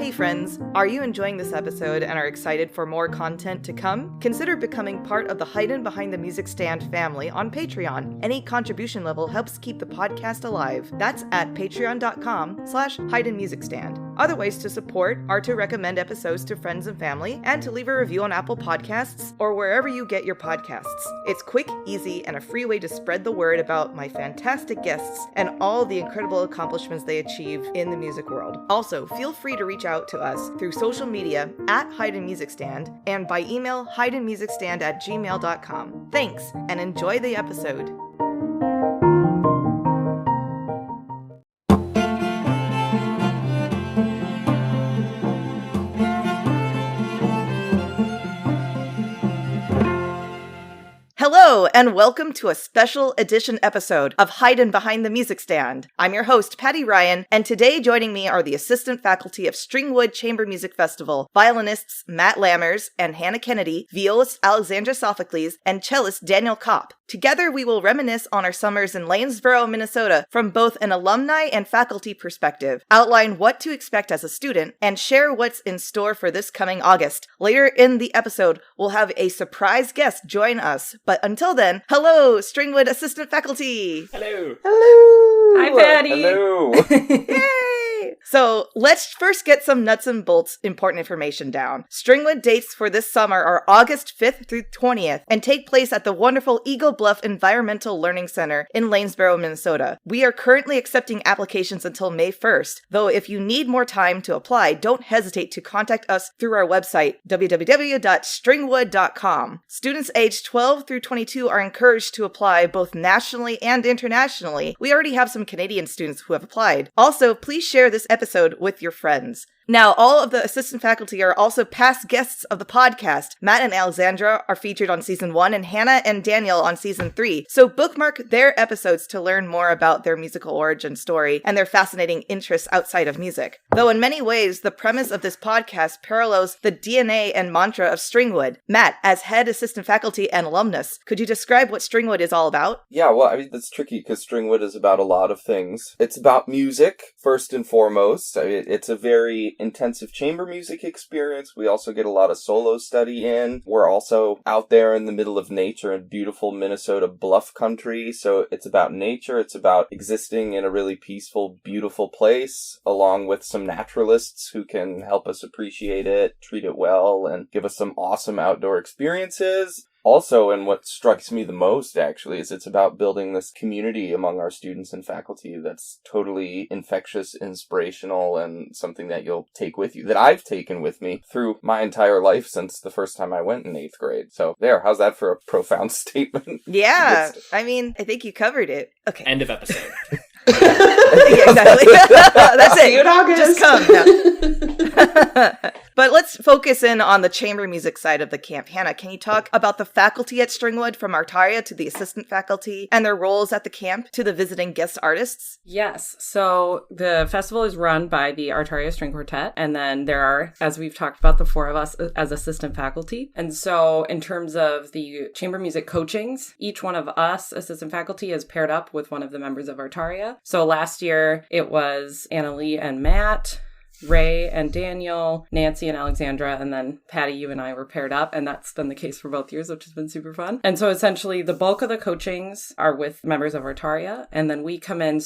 Hey friends, are you enjoying this episode and are excited for more content to come? Consider becoming part of the Hidden Behind the Music Stand family on Patreon. Any contribution level helps keep the podcast alive. That's at patreon.com/hiddenmusicstand. Other ways to support are to recommend episodes to friends and family and to leave a review on Apple Podcasts or wherever you get your podcasts. It's quick, easy, and a free way to spread the word about my fantastic guests and all the incredible accomplishments they achieve in the music world. Also, feel free to reach out to us through social media at Hidden Music Stand and by email hiddenmusicstand@gmail.com. Thanks, and enjoy the episode. Hello, and welcome to a special edition episode of Hidden Behind the Music Stand. I'm your host, Patty Ryan, and today joining me are the assistant faculty of Stringwood Chamber Music Festival, violinists Matt Lammers and Hannah Kennedy, violist Alexandra Sophocleus, and cellist Daniel Kopp. Together, we will reminisce on our summers in Lanesboro, Minnesota, from both an alumni and faculty perspective, outline what to expect as a student, and share what's in store for this coming August. Later in the episode, we'll have a surprise guest join us, but until then, hello, Stringwood Assistant Faculty! Hello! Hello! Hi, Patty! Hello! Yay! So, let's first get some nuts and bolts important information down. Stringwood dates for this summer are August 5th through 20th and take place at the wonderful Eagle Bluff Environmental Learning Center in Lanesboro, Minnesota. We are currently accepting applications until May 1st, though if you need more time to apply, don't hesitate to contact us through our website, www.stringwood.com. Students aged 12 through 22 are encouraged to apply both nationally and internationally. We already have some Canadian students who have applied. Also, please share this episode with your friends. Now, all of the assistant faculty are also past guests of the podcast. Matt and Alexandra are featured on season 1 and Hannah and Daniel on season 3. So bookmark their episodes to learn more about their musical origin story and their fascinating interests outside of music. Though in many ways, the premise of this podcast parallels the DNA and mantra of Stringwood. Matt, as head assistant faculty and alumnus, could you describe what Stringwood is all about? Yeah, well, I mean, that's tricky because Stringwood is about a lot of things. It's about music, first and foremost. It's a very intensive chamber music experience. We also get a lot of solo study in. We're also out there in the middle of nature in beautiful Minnesota Bluff country. So it's about nature. It's about existing in a really peaceful, beautiful place, along with some naturalists who can help us appreciate it, treat it well, and give us some awesome outdoor experiences. Also, and what strikes me the most, actually, is it's about building this community among our students and faculty that's totally infectious, inspirational, and something that you'll take with you, that I've taken with me through my entire life since the first time I went in 8th grade. So there, how's that for a profound statement? Yeah, I mean, I think you covered it. Okay. End of episode. Yeah, exactly. That's it. See you in August. Just come. No. But let's focus in on the chamber music side of the camp. Hannah, can you talk about the faculty at Stringwood, from Artaria to the assistant faculty, and their roles at the camp to the visiting guest artists? Yes. So the festival is run by the Artaria String Quartet, and then there are, as we've talked about, the 4 of us as assistant faculty. And so in terms of the chamber music coachings, each one of us assistant faculty is paired up with one of the members of Artaria. So last year it was Annalie and Matt, Ray and Daniel, Nancy and Alexandra, and then Patty, you and I were paired up, and that's been the case for both years, which has been super fun. And so essentially the bulk of the coachings are with members of Artaria, and then we come in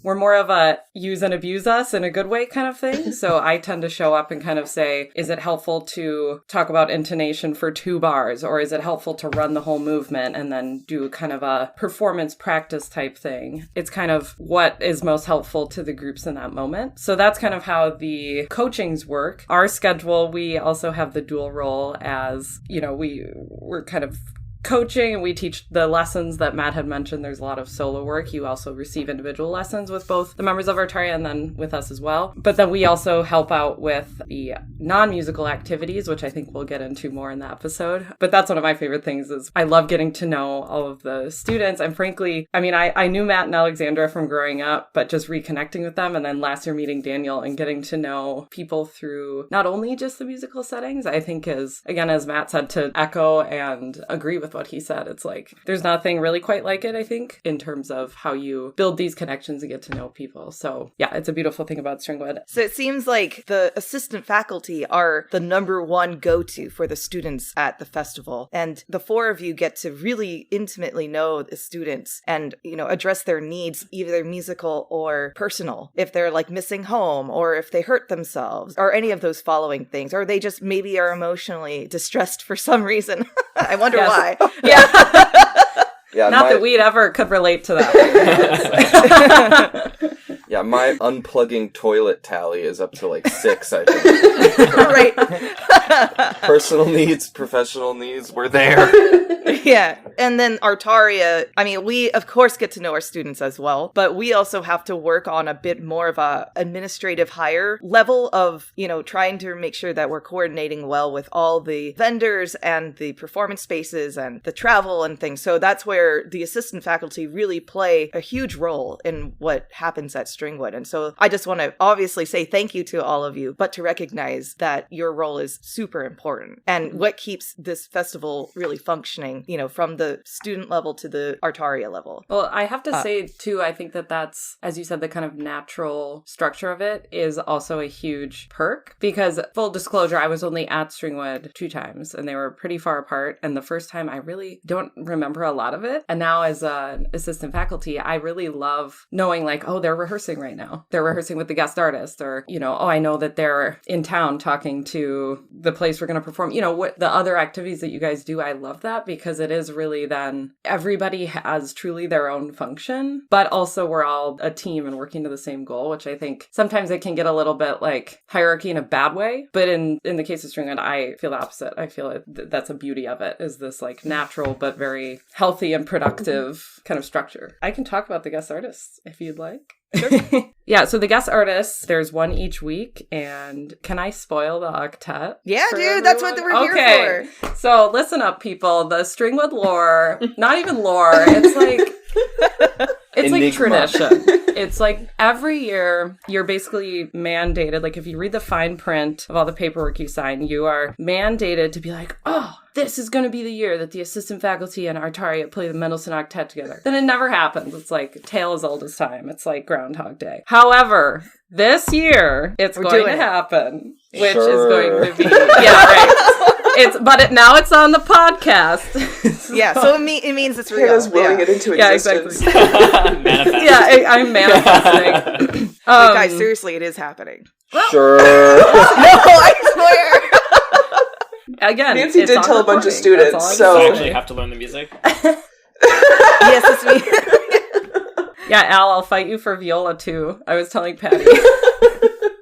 we're more of a use and abuse us in a good way kind of thing. So I tend to show up and kind of say, is it helpful to talk about intonation for 2 bars, or is it helpful to run the whole movement and then do kind of a performance practice type thing? It's kind of what is most helpful to the groups in that moment. So that's kind of how the coachings work. Our schedule, we also have the dual role as, we're kind of coaching and we teach the lessons that Matt had mentioned. There's a lot of solo work. You also receive individual lessons with both the members of Artaria and then with us as well. But then we also help out with the non-musical activities, which I think we'll get into more in the episode. But that's one of my favorite things is I love getting to know all of the students. And frankly, I mean, I knew Matt and Alexandra from growing up, but just reconnecting with them. And then last year meeting Daniel and getting to know people through not only just the musical settings, I think is, again, as Matt said, to echo and agree with with what he said. It's like, there's nothing really quite like it, I think, in terms of how you build these connections and get to know people. So yeah, it's a beautiful thing about Stringwood. So it seems like the assistant faculty are the number one go-to for the students at the festival. And the four of you get to really intimately know the students and, address their needs, either musical or personal. If they're like missing home, or if they hurt themselves, or any of those following things, or they just maybe are emotionally distressed for some reason. I wonder why. Yeah. Yeah, Not that we'd ever could relate to that. Yeah, my unplugging toilet tally is up to like 6, I think. Right. Personal needs, professional needs, we're there. Yeah. And then Artaria, we of course get to know our students as well, but we also have to work on a bit more of a administrative higher level of, trying to make sure that we're coordinating well with all the vendors and the performance spaces and the travel and things. So that's where the assistant faculty really play a huge role in what happens at Stringwood. And so I just want to obviously say thank you to all of you, but to recognize that your role is super important and what keeps this festival really functioning, from the student level to the Artaria level. Well, I have to say too, I think that's, as you said, the kind of natural structure of it is also a huge perk, because full disclosure, I was only at Stringwood 2 times and they were pretty far apart. And the first time I really don't remember a lot of it. And now as an assistant faculty, I really love knowing like, oh, they're rehearsing right now. They're rehearsing with the guest artist, or, oh, I know that they're in town talking to the place we're going to perform. What the other activities that you guys do, I love that, because it is really then everybody has truly their own function, but also we're all a team and working to the same goal, which I think sometimes it can get a little bit like hierarchy in a bad way. But in the case of Stringwood, I feel the opposite. I feel that's a beauty of it, is this like natural but very healthy and productive kind of structure. I can talk about the guest artists if you'd like. Sure. Yeah, so the guest artists, there's one each week, and can I spoil the octet? Yeah, dude, everyone? That's what we're here for. So listen up, people. The Stringwood lore, not even lore, it's like tradition. It's like every year you're basically mandated, like if you read the fine print of all the paperwork you sign, you are mandated to be like, oh, this is going to be the year that the assistant faculty and Artaria play the Mendelssohn Octet together. Then it never happens. It's like tale as old as time. It's like Groundhog Day. However, this year it's going to happen, which is going to be, yeah, right. Now it's on the podcast. Yeah, so it means it's real. Hannah's willing it into existence. Yeah, exactly. Yeah, I'm manifesting. Guys, seriously, it is happening. Sure. No, I swear. Again, Nancy did tell a bunch of students, so you actually have to learn the music. Yes, it's me. Yeah, Al, I'll fight you for viola too. I was telling Patty.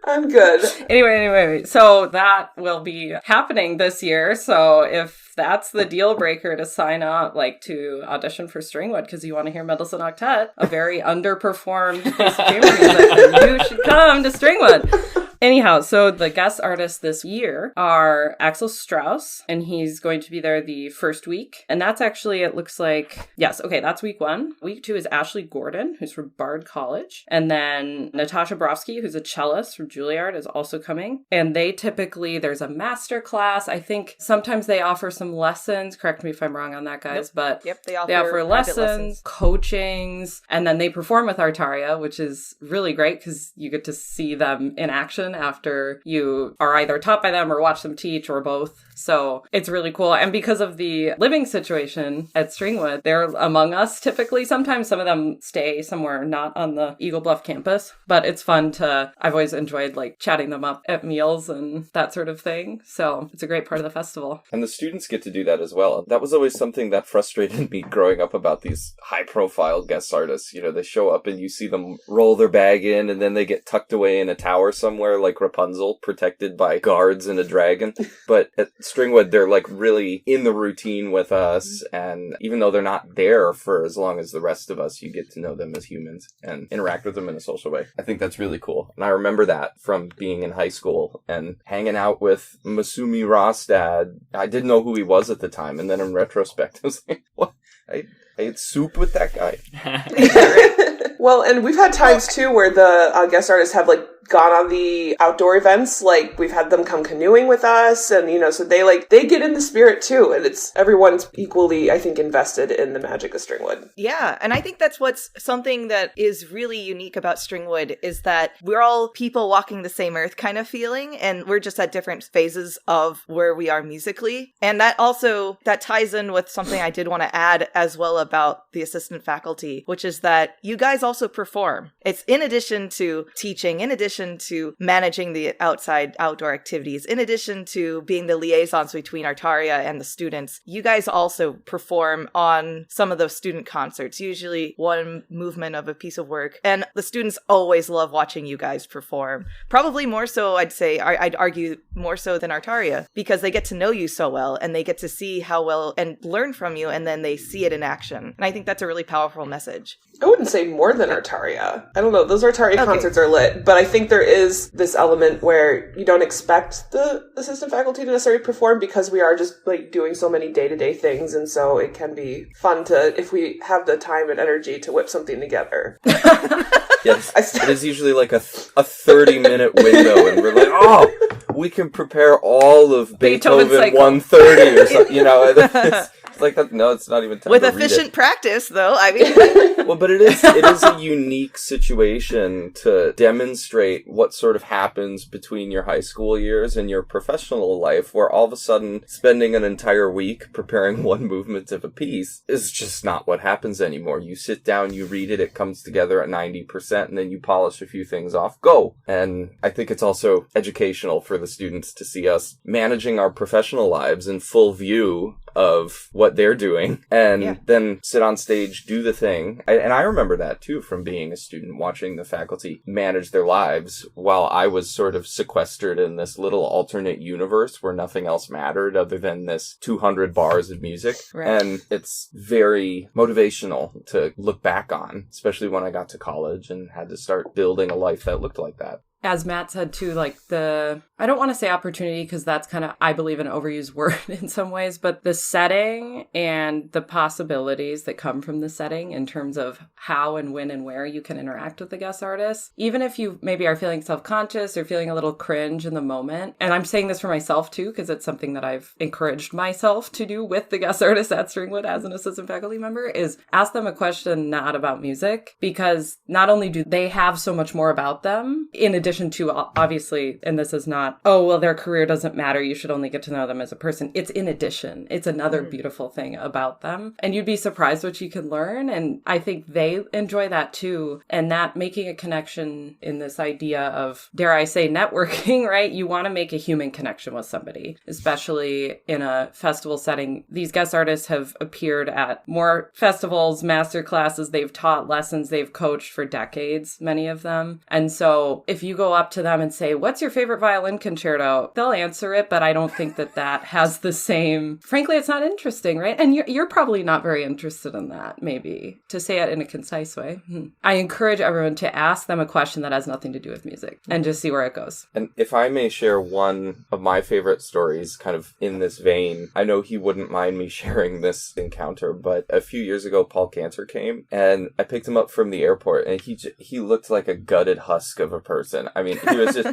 I'm good. Anyway, so that will be happening this year. So if that's the deal breaker to sign up, like to audition for Stringwood because you want to hear Mendelssohn Octet, a very underperformed piece of chamber music, then you should come to Stringwood. Anyhow, so the guest artists this year are Axel Strauss, and he's going to be there the first week. And that's actually, it looks like, yes, okay, that's week 1. Week 2 is Ashley Gordon, who's from Bard College. And then Natasha Borowski, who's a cellist from Juilliard, is also coming. And they typically, there's a master class. I think sometimes they offer some lessons. Correct me if I'm wrong on that, guys. But they offer lessons, coachings, and then they perform with Artaria, which is really great because you get to see them in action after you are either taught by them or watch them teach or both. So it's really cool. And because of the living situation at Stringwood, they're among us typically. Sometimes some of them stay somewhere not on the Eagle Bluff campus, but it's fun I've always enjoyed like chatting them up at meals and that sort of thing. So it's a great part of the festival. And the students get to do that as well. That was always something that frustrated me growing up about these high profile guest artists. They show up and you see them roll their bag in and then they get tucked away in a tower somewhere like Rapunzel, protected by guards and a dragon. But at Stringwood, they're like really in the routine with us, and even though they're not there for as long as the rest of us, you get to know them as humans and interact with them in a social way. I think that's really cool. And I remember that from being in high school and hanging out with Masumi Rostad. I didn't know who he was at the time, and then in retrospect, I was like, what? I ate soup with that guy. Well, and we've had times too where the guest artists have like gone on the outdoor events. Like, we've had them come canoeing with us, and, so they get in the spirit too, and everyone's equally, I think, invested in the magic of Stringwood. Yeah, and I think that's what's something that is really unique about Stringwood is that we're all people walking the same earth kind of feeling, and we're just at different phases of where we are musically. And that ties in with something I did want to add as well about the assistant faculty, which is that you guys also perform. It's in addition to teaching, in addition to managing the outdoor activities, in addition to being the liaisons between Artaria and the students, you guys also perform on some of those student concerts, usually one movement of a piece of work. And the students always love watching you guys perform. Probably more so, I'd argue more so than Artaria, because they get to know you so well and they get to see how well and learn from you, and then they see it in action. And I think that's a really powerful message. I wouldn't say more than Artaria. I don't know. Those Artaria concerts are lit, but I think there is this element where you don't expect the assistant faculty to necessarily perform because we are just like doing so many day-to-day things, and so it can be fun to, if we have the time and energy to whip something together. Yes, it is usually like a 30-minute window, and we're like, we can prepare all of Beethoven 130 or something, It's like that. No, it's not even time with to efficient practice, though. I mean, well, but it is a unique situation to demonstrate what sort of happens between your high school years and your professional life, where all of a sudden spending an entire week preparing one movement of a piece is just not what happens anymore. You sit down, you read it, it comes together at 90%, and then you polish a few things off. Go! And I think it's also educational for the students to see us managing our professional lives in full view of what they're doing, and then sit on stage, do the thing. And I remember that too from being a student, watching the faculty manage their lives while I was sort of sequestered in this little alternate universe where nothing else mattered other than this 200 bars of music. Right. And it's very motivational to look back on, especially when I got to college and had to start building a life that looked like that. As Matt said too, like I don't want to say opportunity because that's kind of, I believe, an overused word in some ways, but the setting and the possibilities that come from the setting in terms of how and when and where you can interact with the guest artists, even if you maybe are feeling self-conscious or feeling a little cringe in the moment. And I'm saying this for myself too, because it's something that I've encouraged myself to do with the guest artists at Stringwood as an assistant faculty member, is ask them a question not about music, because not only do they have so much more about them, in addition to, obviously, and this is not, their career doesn't matter, you should only get to know them as a person. It's in addition. It's another beautiful thing about them. And you'd be surprised what you can learn. And I think they enjoy that too. And that making a connection in this idea of, dare I say, networking, right? You want to make a human connection with somebody, especially in a festival setting. These guest artists have appeared at more festivals, master classes. They've taught lessons. They've coached for decades, many of them. And so if you go up to them and say, what's your favorite violin concerto? They'll answer it, but I don't think that has the same, frankly, it's not interesting, right? And you're probably not very interested in that, maybe, to say it in a concise way. I encourage everyone to ask them a question that has nothing to do with music and just see where it goes. And if I may share one of my favorite stories kind of in this vein, I know he wouldn't mind me sharing this encounter, but a few years ago, Paul Cantor came and I picked him up from the airport, and he looked like a gutted husk of a person. I mean, he was just,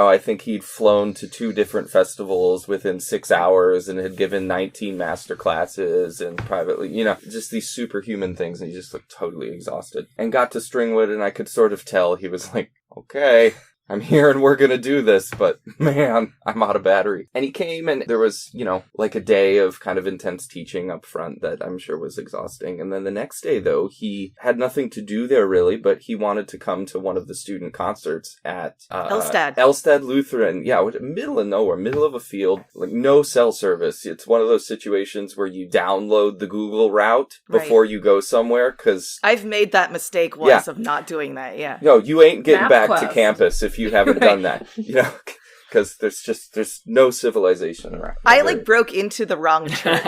I think he'd flown to 2 different festivals within 6 hours and had given 19 master classes and privately, just these superhuman things. And he just looked totally exhausted, and got to Stringwood, and I could sort of tell he was like, okay, I'm here and we're going to do this, but man, I'm out of battery. And he came, and there was, like a day of kind of intense teaching up front that I'm sure was exhausting. And then the next day, though, he had nothing to do there really, but he wanted to come to one of the student concerts at Elstad Lutheran. Yeah, middle of nowhere, middle of a field, like no cell service. It's one of those situations where you download the Google route before you go somewhere, because I've made that mistake once of not doing that. Yeah. No, you ain't getting back to campus if you haven't done that, because there's no civilization around. I broke into the wrong church.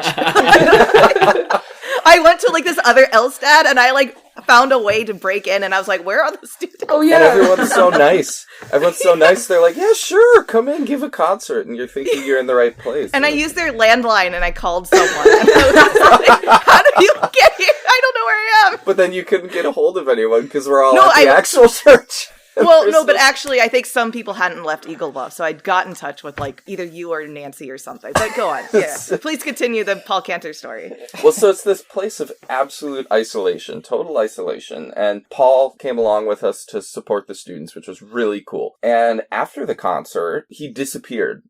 I went to this other Elstad, and I found a way to break in, and I was like, where are the students? Oh yeah. And everyone's so nice. They're like, yeah, sure, come in, give a concert, and you're thinking you're in the right place. And I used their landline, and I called someone. And I was like, how do you get here? I don't know where I am. But then you couldn't get a hold of anyone because we're all at the actual church. Well, no, but actually, I think some people hadn't left Eagle Bluff, so I'd got in touch with, like, either you or Nancy or something. But go on. Yeah. Please continue the Paul Cantor story. Well, so it's this place of absolute isolation, total isolation. And Paul came along with us to support the students, which was really cool. And after the concert, he disappeared.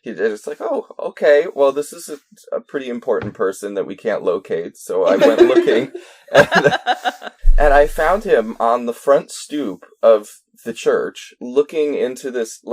It's like, oh, okay, well, this is a pretty important person that we can't locate. So I went looking, and I found him on the front stoop of the church, looking into this,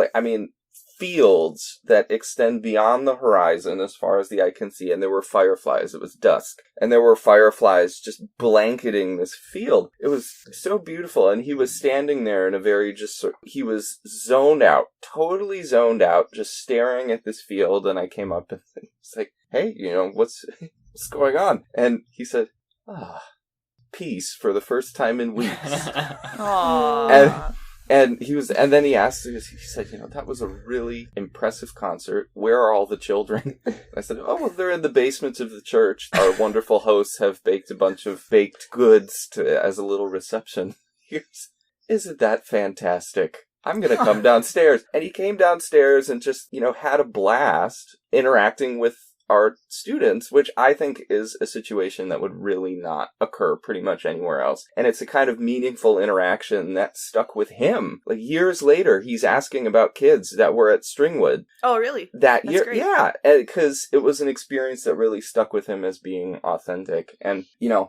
fields that extend beyond the horizon as far as the eye can see. And there were fireflies. It was dusk. And there were fireflies just blanketing this field. It was so beautiful. And he was standing there in he was zoned out, totally zoned out, just staring at this field. And I came up and it's like, hey, what's going on? And he said, peace for the first time in weeks. Aww. And then he asked, he said, that was a really impressive concert. Where are all the children? I said, oh, well, they're in the basement of the church. Our wonderful hosts have baked a bunch of baked goods as a little reception. Isn't that fantastic? I'm going to come downstairs. And he came downstairs and just, had a blast interacting with our students, which I think is a situation that would really not occur pretty much anywhere else. And it's a kind of meaningful interaction that stuck with him. Like years later, he's asking about kids that were at Stringwood. Oh, really? That That's year, great. yeah, because it was an experience that really stuck with him as being authentic. And,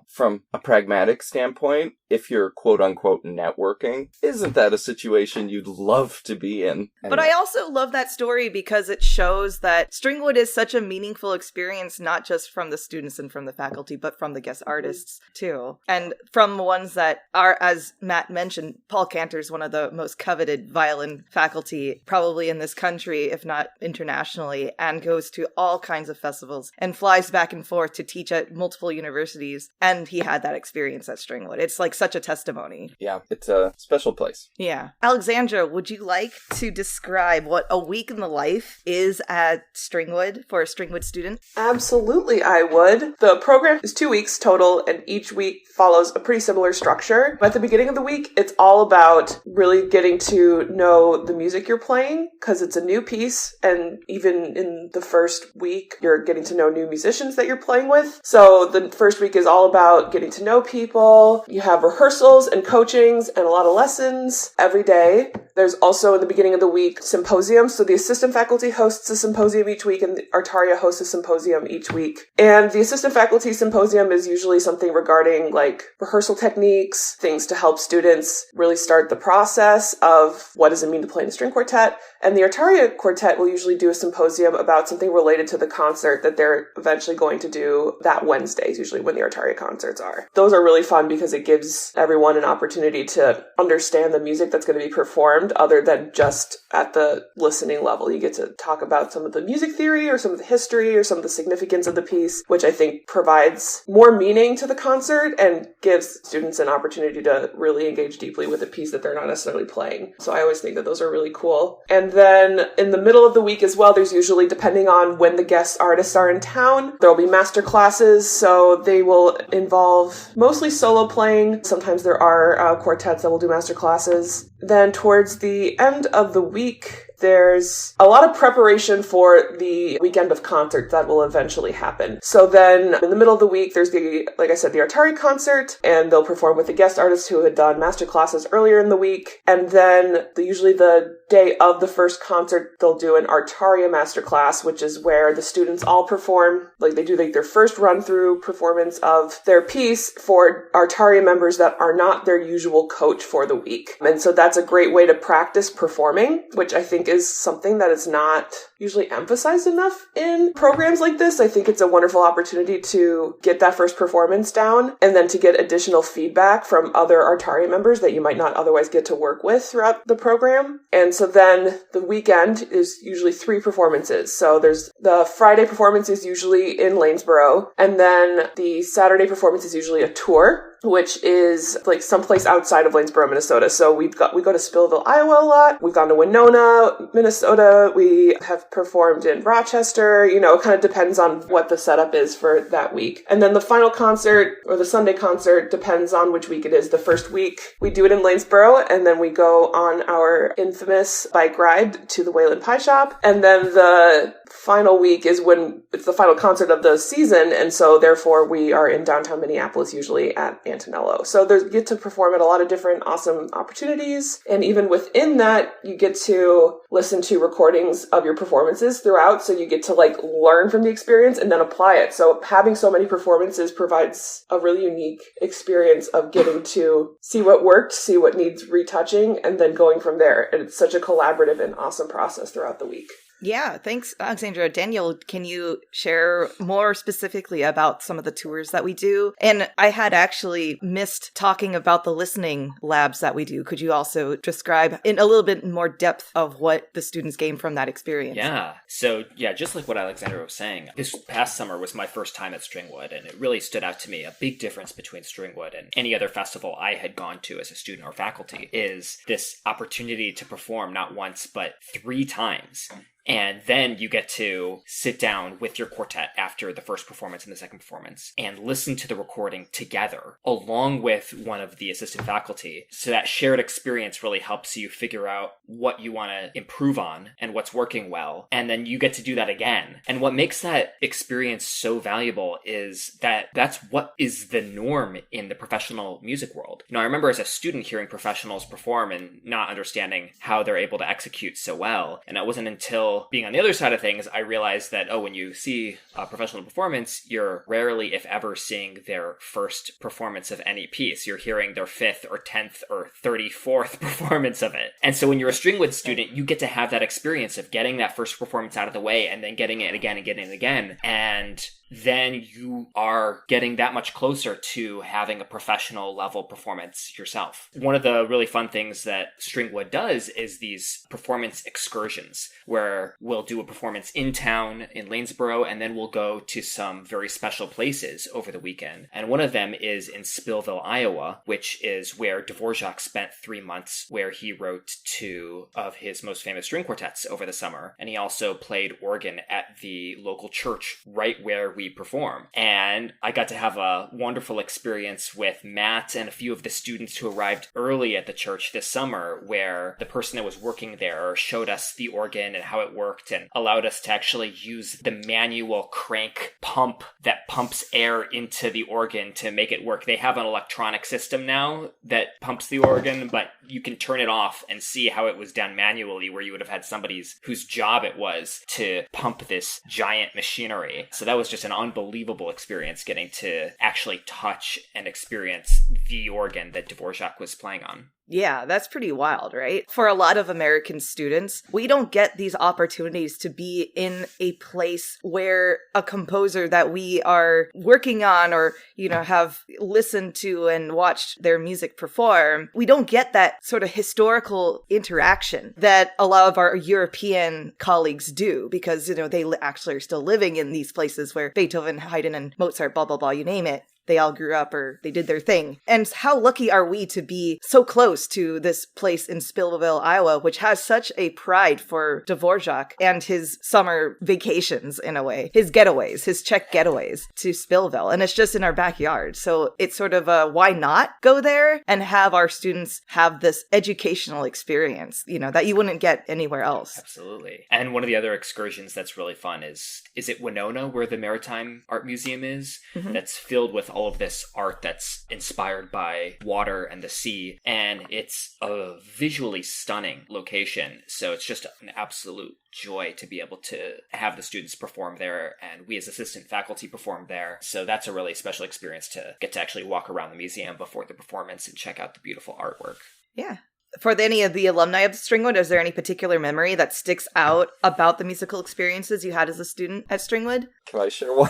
from a pragmatic standpoint, if you're quote unquote networking, isn't that a situation you'd love to be in? But I also love that story because it shows that Stringwood is such a meaningful experience, not just from the students and from the faculty, but from the guest artists too. And from ones that are, as Matt mentioned, Paul Cantor is one of the most coveted violin faculty probably in this country, if not internationally, and goes to all kinds of festivals and flies back and forth to teach at multiple universities. And he had that experience at Stringwood. It's like such a testimony. Yeah, it's a special place. Yeah. Alexandra, would you like to describe what a week in the life is at Stringwood for a Stringwood student? Absolutely, I would. The program is 2 weeks total, and each week follows a pretty similar structure. At the beginning of the week, it's all about really getting to know the music you're playing, because it's a new piece, and even in the first week, you're getting to know new musicians that you're playing with. So the first week is all about getting to know people. You have rehearsals and coachings and a lot of lessons every day. There's also, in the beginning of the week, symposiums. So the assistant faculty hosts a symposium each week, and the Artaria hosts a symposium each week. And the assistant faculty symposium is usually something regarding like rehearsal techniques, things to help students really start the process of what does it mean to play in a string quartet. And the Artaria Quartet will usually do a symposium about something related to the concert that they're eventually going to do that Wednesday, is usually when the Artaria concerts are. Those are really fun because it gives everyone an opportunity to understand the music that's going to be performed other than just at the listening level. You get to talk about some of the music theory or some of the history or some of the significance of the piece, which I think provides more meaning to the concert and gives students an opportunity to really engage deeply with a piece that they're not necessarily playing. So I always think that those are really cool. And then in the middle of the week as well, there's usually, depending on when the guest artists are in town, there will be master classes. So they will involve mostly solo playing. Sometimes there are quartets that will do master classes. Then towards the end of the week, there's a lot of preparation for the weekend of concerts that will eventually happen. So then in the middle of the week, there's like I said, the Artaria concert, and they'll perform with the guest artists who had done master classes earlier in the week. And then usually the day of the first concert, they'll do an Artaria master class, which is where the students all perform, like they do their first run through performance of their piece for Artaria members that are not their usual coach for the week. And so that's a great way to practice performing, which I think is something that is not usually emphasized enough in programs like this. I think it's a wonderful opportunity to get that first performance down and then to get additional feedback from other Artaria members that you might not otherwise get to work with throughout the program. And so then the weekend is usually 3 performances. So there's the Friday performance is usually in Lanesboro, and then the Saturday performance is usually a tour, which is like someplace outside of Lanesboro, Minnesota. So we go to Spillville, Iowa a lot. We've gone to Winona, Minnesota. We have performed in Rochester. You know, it kind of depends on what the setup is for that week. And then the final concert, or the Sunday concert, depends on which week it is. The first week, we do it in Lanesboro, and then we go on our infamous bike ride to the Wayland Pie Shop. And then the final week is when it's the final concert of the season, and so therefore we are in downtown Minneapolis, usually at Antonello. So you get to perform at a lot of different awesome opportunities, and even within that, you get to listen to recordings of your performances throughout, so you get to like learn from the experience and then apply it. So having so many performances provides a really unique experience of getting to see what worked, see what needs retouching, and then going from there. And it's such a collaborative and awesome process throughout the week. Yeah, thanks, Alexandra. Daniel, can you share more specifically about some of the tours that we do? And I had actually missed talking about the listening labs that we do. Could you also describe in a little bit more depth of what the students gain from that experience? Yeah. So, just like what Alexandra was saying, this past summer was my first time at Stringwood, and it really stood out to me. A big difference between Stringwood and any other festival I had gone to as a student or faculty is this opportunity to perform not once, but 3 times. And then you get to sit down with your quartet after the first performance and the second performance and listen to the recording together along with one of the assistant faculty. So that shared experience really helps you figure out what you want to improve on and what's working well. And then you get to do that again. And what makes that experience so valuable is that that's what is the norm in the professional music world. You know, I remember as a student hearing professionals perform and not understanding how they're able to execute so well. And it wasn't until being on the other side of things, I realized that, when you see a professional performance, you're rarely, if ever, seeing their first performance of any piece. You're hearing their 5th or 10th or 34th performance of it. And so when you're a Stringwood student, you get to have that experience of getting that first performance out of the way and then getting it again and getting it again. And then you are getting that much closer to having a professional level performance yourself. One of the really fun things that Stringwood does is these performance excursions, where we'll do a performance in town in Lanesboro, and then we'll go to some very special places over the weekend. And one of them is in Spillville, Iowa, which is where Dvorak spent 3 months, where he wrote 2 of his most famous string quartets over the summer. And he also played organ at the local church right where we perform. And I got to have a wonderful experience with Matt and a few of the students who arrived early at the church this summer, where the person that was working there showed us the organ and how it worked and allowed us to actually use the manual crank pump that pumps air into the organ to make it work. They have an electronic system now that pumps the organ, but you can turn it off and see how it was done manually, where you would have had somebody's whose job it was to pump this giant machinery. So that was just an unbelievable experience, getting to actually touch and experience the organ that Dvorak was playing on. Yeah, that's pretty wild, right? For a lot of American students, we don't get these opportunities to be in a place where a composer that we are working on or, have listened to and watched their music perform, we don't get that sort of historical interaction that a lot of our European colleagues do, because, they actually are still living in these places where Beethoven, Haydn, and Mozart, blah, blah, blah, you name it. They all grew up or they did their thing. And how lucky are we to be so close to this place in Spillville, Iowa, which has such a pride for Dvorak and his summer vacations, in a way, his getaways, his Czech getaways to Spillville. And it's just in our backyard. So it's sort of a, why not go there and have our students have this educational experience, that you wouldn't get anywhere else. Absolutely. And one of the other excursions that's really fun is it Winona, where the Maritime Art Museum is? Mm-hmm. That's filled with all of this art that's inspired by water and the sea, and it's a visually stunning location. So it's just an absolute joy to be able to have the students perform there, and we as assistant faculty perform there. So that's a really special experience to get to actually walk around the museum before the performance and check out the beautiful artwork. Yeah. For any of the alumni of Stringwood, is there any particular memory that sticks out about the musical experiences you had as a student at Stringwood? Can I share one?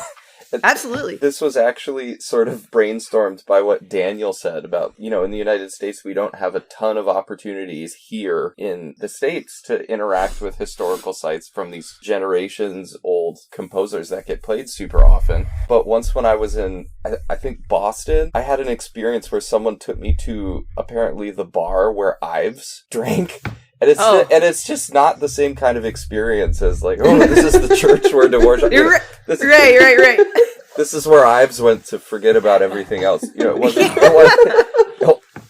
Absolutely. This was actually sort of brainstormed by what Daniel said about, in the United States, we don't have a ton of opportunities here in the States to interact with historical sites from these generations old composers that get played super often. But once when I was in, I think Boston, I had an experience where someone took me to apparently the bar where Ives drank. And it's just not the same kind of experience as like, oh, this is the church where to worship. Right. This is where Ives went to forget about everything else.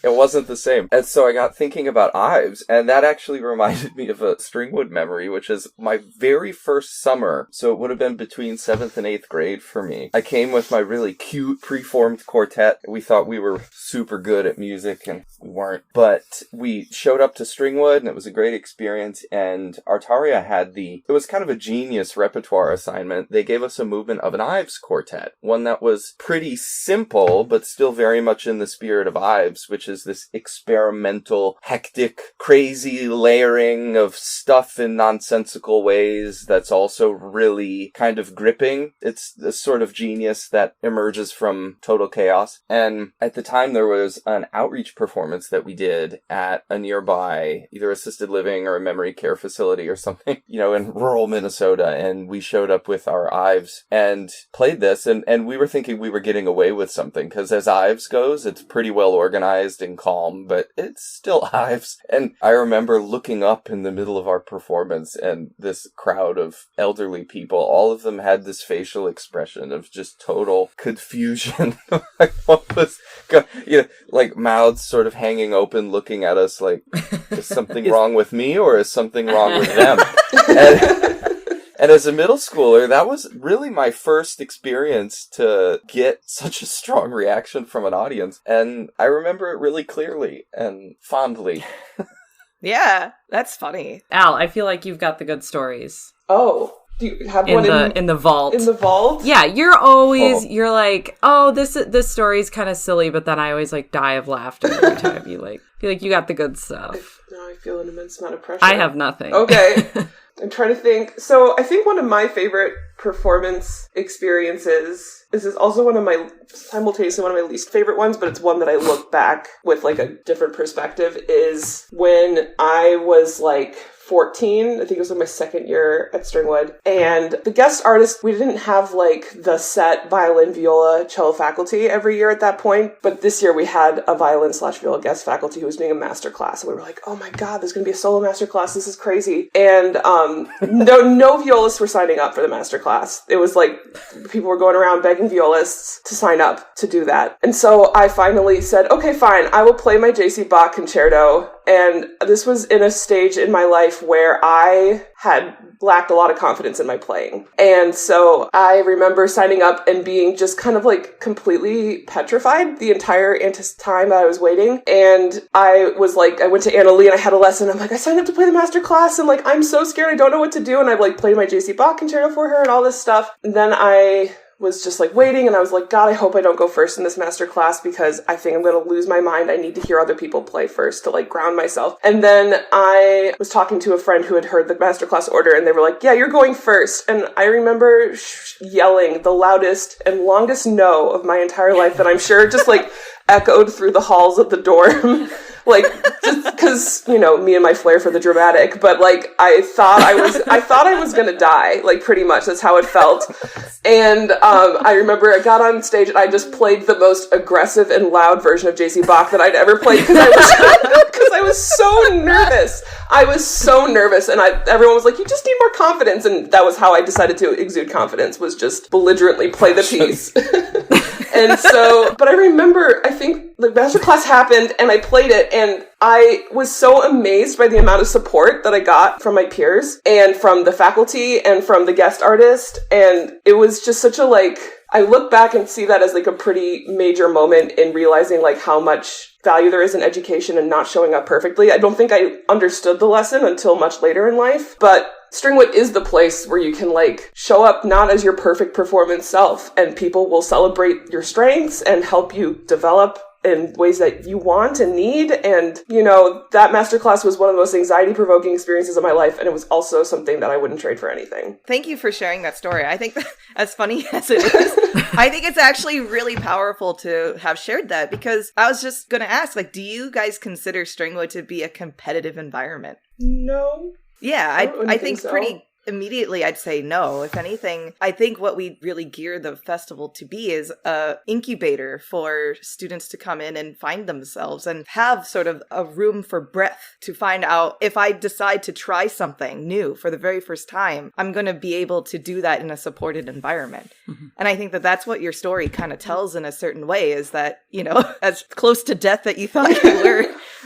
It wasn't the same. And so I got thinking about Ives, and that actually reminded me of a Stringwood memory, which is my very first summer. So it would have been between 7th and 8th grade for me. I came with my really cute preformed quartet. We thought we were super good at music, and we weren't. But we showed up to Stringwood, and it was a great experience. And Artaria had it was kind of a genius repertoire assignment. They gave us a movement of an Ives quartet, one that was pretty simple, but still very much in the spirit of Ives, which is this experimental, hectic, crazy layering of stuff in nonsensical ways that's also really kind of gripping. It's the sort of genius that emerges from total chaos. And at the time, there was an outreach performance that we did at a nearby either assisted living or a memory care facility or something, in rural Minnesota. And we showed up with our Ives and played this. And we were thinking we were getting away with something, because as Ives goes, it's pretty well organized and calm, but it's still Ives. And I remember looking up in the middle of our performance, and this crowd of elderly people, all of them had this facial expression of just total confusion. Like, what was, like mouths sort of hanging open, looking at us like, is something wrong with me, or is something wrong with them? And as a middle schooler, that was really my first experience to get such a strong reaction from an audience. And I remember it really clearly and fondly. Yeah, that's funny. Al, I feel like you've got the good stories. Oh, do you have one in the vault? In the vault? Yeah, you're like, oh, this story's kind of silly, but then I always like die of laughter every time you feel like you got the good stuff. Now I feel an immense amount of pressure. I have nothing. Okay. I'm trying to think. So I think one of my favorite performance experiences is also simultaneously one of my least favorite ones, but it's one that I look back with like a different perspective, is when I was like 14. I think it was like my second year at Stringwood. And the guest artist, we didn't have like the set violin, viola, cello faculty every year at that point. But this year we had a violin/viola guest faculty who was doing a master class. And we were like, oh my God, there's going to be a solo master class. This is crazy. And no violists were signing up for the master class. It was like people were going around begging violists to sign up to do that. And so I finally said, okay, fine, I will play my J.C. Bach concerto. And this was in a stage in my life where I had lacked a lot of confidence in my playing. And so I remember signing up and being just kind of like completely petrified the entire time that I was waiting. And I was like, I went to Anna Lee and I had a lesson. I'm like, I signed up to play the master class and like, I'm so scared. I don't know what to do. And I like played my J.C. Bach concerto for her and all this stuff. And then I was just like waiting, and I was like, God, I hope I don't go first in this master class because I think I'm going to lose my mind. I need to hear other people play first to like ground myself. And then I was talking to a friend who had heard the master class order, and they were like, yeah, you're going first. And I remember yelling the loudest and longest no of my entire life that I'm sure just like echoed through the halls of the dorm. Like, just because, me and my flair for the dramatic, but like, I thought I was gonna die, like, pretty much, that's how it felt. And, I remember I got on stage and I just played the most aggressive and loud version of J.C. Bach that I'd ever played, because I was so nervous. I was so nervous, and everyone was like, you just need more confidence, and that was how I decided to exude confidence, was just belligerently play the piece. And so, but I remember, I think the masterclass happened and I played it, and I was so amazed by the amount of support that I got from my peers and from the faculty and from the guest artist. And it was just such a I look back and see that as like a pretty major moment in realizing like how much value there is in education and not showing up perfectly. I don't think I understood the lesson until much later in life, but Stringwood is the place where you can like show up not as your perfect performance self, and people will celebrate your strengths and help you develop in ways that you want and need. And, that masterclass was one of the most anxiety-provoking experiences of my life, and it was also something that I wouldn't trade for anything. Thank you for sharing that story. I think that, as funny as it is, I think it's actually really powerful to have shared that, because I was just going to ask, do you guys consider Stringwood to be a competitive environment? No. Yeah, I think so. immediately I'd say no. If anything, I think what we really gear the festival to be is a incubator for students to come in and find themselves and have sort of a room for breath to find out if I decide to try something new for the very first time, I'm going to be able to do that in a supported environment. Mm-hmm. And I think that that's what your story kind of tells in a certain way, is that, you know, as close to death that you thought you were,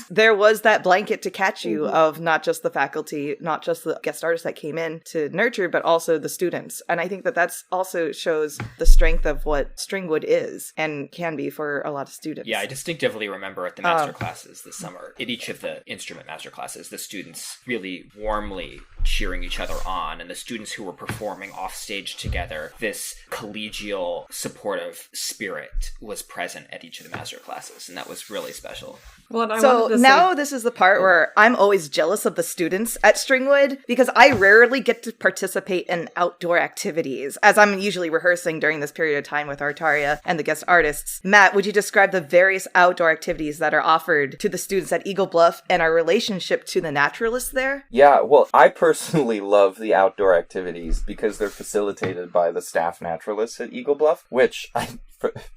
there was that blanket to catch you of not just the faculty, not just the guest artists that came in to nurture, but also the students. And I think that that's also shows the strength of what Stringwood is and can be for a lot of students. Yeah, I distinctively remember at the master classes this summer, at each of the instrument master classes, the students really warmly cheering each other on, and the students who were performing off stage together, this collegial supportive spirit was present at each of the master classes, and that was really special. Well, so now this is the part where I'm always jealous of the students at Stringwood, because I rarely get to participate in outdoor activities, as I'm usually rehearsing during this period of time with Artaria and the guest artists. Matt, would you describe the various outdoor activities that are offered to the students at Eagle Bluff and our relationship to the naturalists there? Yeah, well, I personally love the outdoor activities because they're facilitated by the staff naturalists at Eagle Bluff, which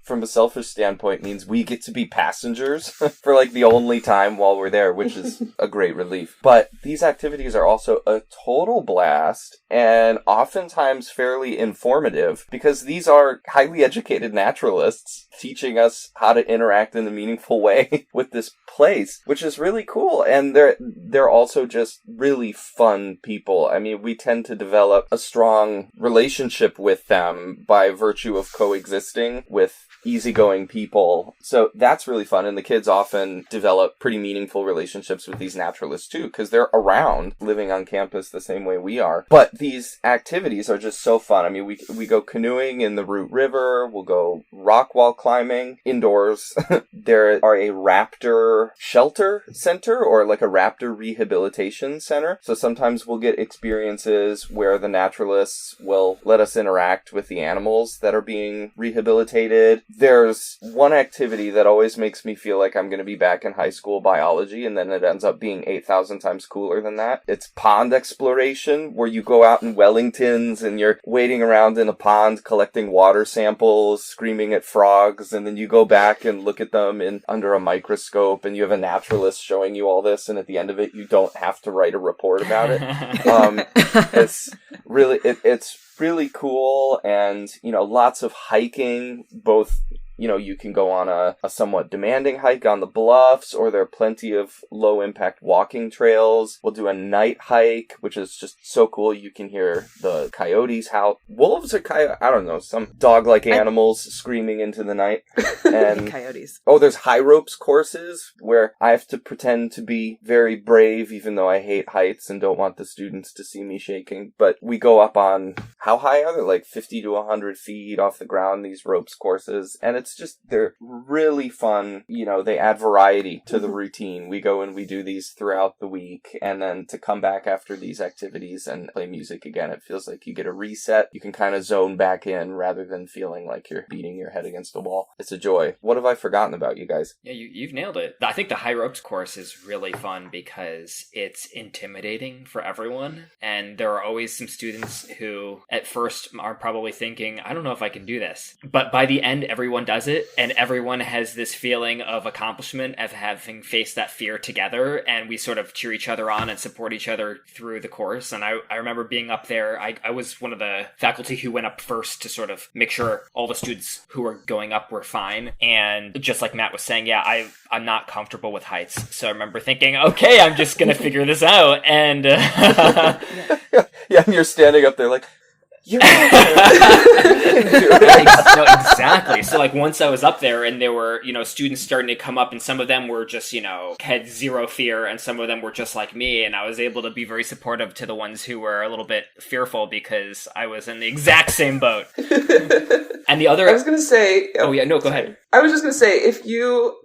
from a selfish standpoint means we get to be passengers for like the only time while we're there, which is a great relief. But these activities are also a total blast and oftentimes fairly informative, because these are highly educated naturalists teaching us how to interact in a meaningful way with this place, which is really cool. And they're also just really fun people. I mean, we tend to develop a strong relationship with them by virtue of coexisting with easygoing people. So that's really fun. And the kids often develop pretty meaningful relationships with these naturalists too, because they're around living on campus the same way we are. But these activities are just so fun. I mean, we go canoeing in the Root River. We'll go rock wall climbing indoors. There are a raptor shelter center, or like a raptor rehabilitation center. So sometimes we'll get experiences where the naturalists will let us interact with the animals that are being rehabilitated. There's one activity that always makes me feel like I'm going to be back in high school biology, and then it ends up being 8,000 times cooler than that. It's pond exploration, where you go out in Wellingtons and you're wading around in a pond collecting water samples, screaming at frogs, and then you go back and look at them under a microscope, and you have a naturalist showing you all this, and at the end of it, you don't have to write a report about it. It's really cool, and, you know, lots of hiking, both, you know, you can go on a somewhat demanding hike on the bluffs, or there are plenty of low-impact walking trails. We'll do a night hike, which is just so cool. You can hear the coyotes howl. Wolves or coyotes? I don't know. Some dog-like animals screaming into the night. And coyotes. Oh, there's high ropes courses where I have to pretend to be very brave, even though I hate heights and don't want the students to see me shaking. But we go up on, how high are they? Like 50 to 100 feet off the ground, these ropes courses. And they're really fun. You know, they add variety to the routine. We go and we do these throughout the week, and then to come back after these activities and play music again, it feels like you get a reset. You can kind of zone back in rather than feeling like you're beating your head against a wall. It's a joy. What have I forgotten about, you guys? Yeah, you've nailed it. I think the high ropes course is really fun because it's intimidating for everyone, and there are always some students who at first are probably thinking, I don't know if I can do this. But by the end, everyone does it, and everyone has this feeling of accomplishment of having faced that fear together, and we sort of cheer each other on and support each other through the course. And I remember being up there. I was one of the faculty who went up first to sort of make sure all the students who were going up were fine. And just like Matt was saying, yeah, I'm not comfortable with heights. So I remember thinking, okay, I'm just going to figure this out. And yeah, and you're standing up there like, no, exactly. So like once I was up there and there were, you know, students starting to come up, and some of them were just, you know, had zero fear, and some of them were just like me, and I was able to be very supportive to the ones who were a little bit fearful because I was in the exact same boat. And the other... I was going to say... Oh yeah, no, go ahead. I was just going to say,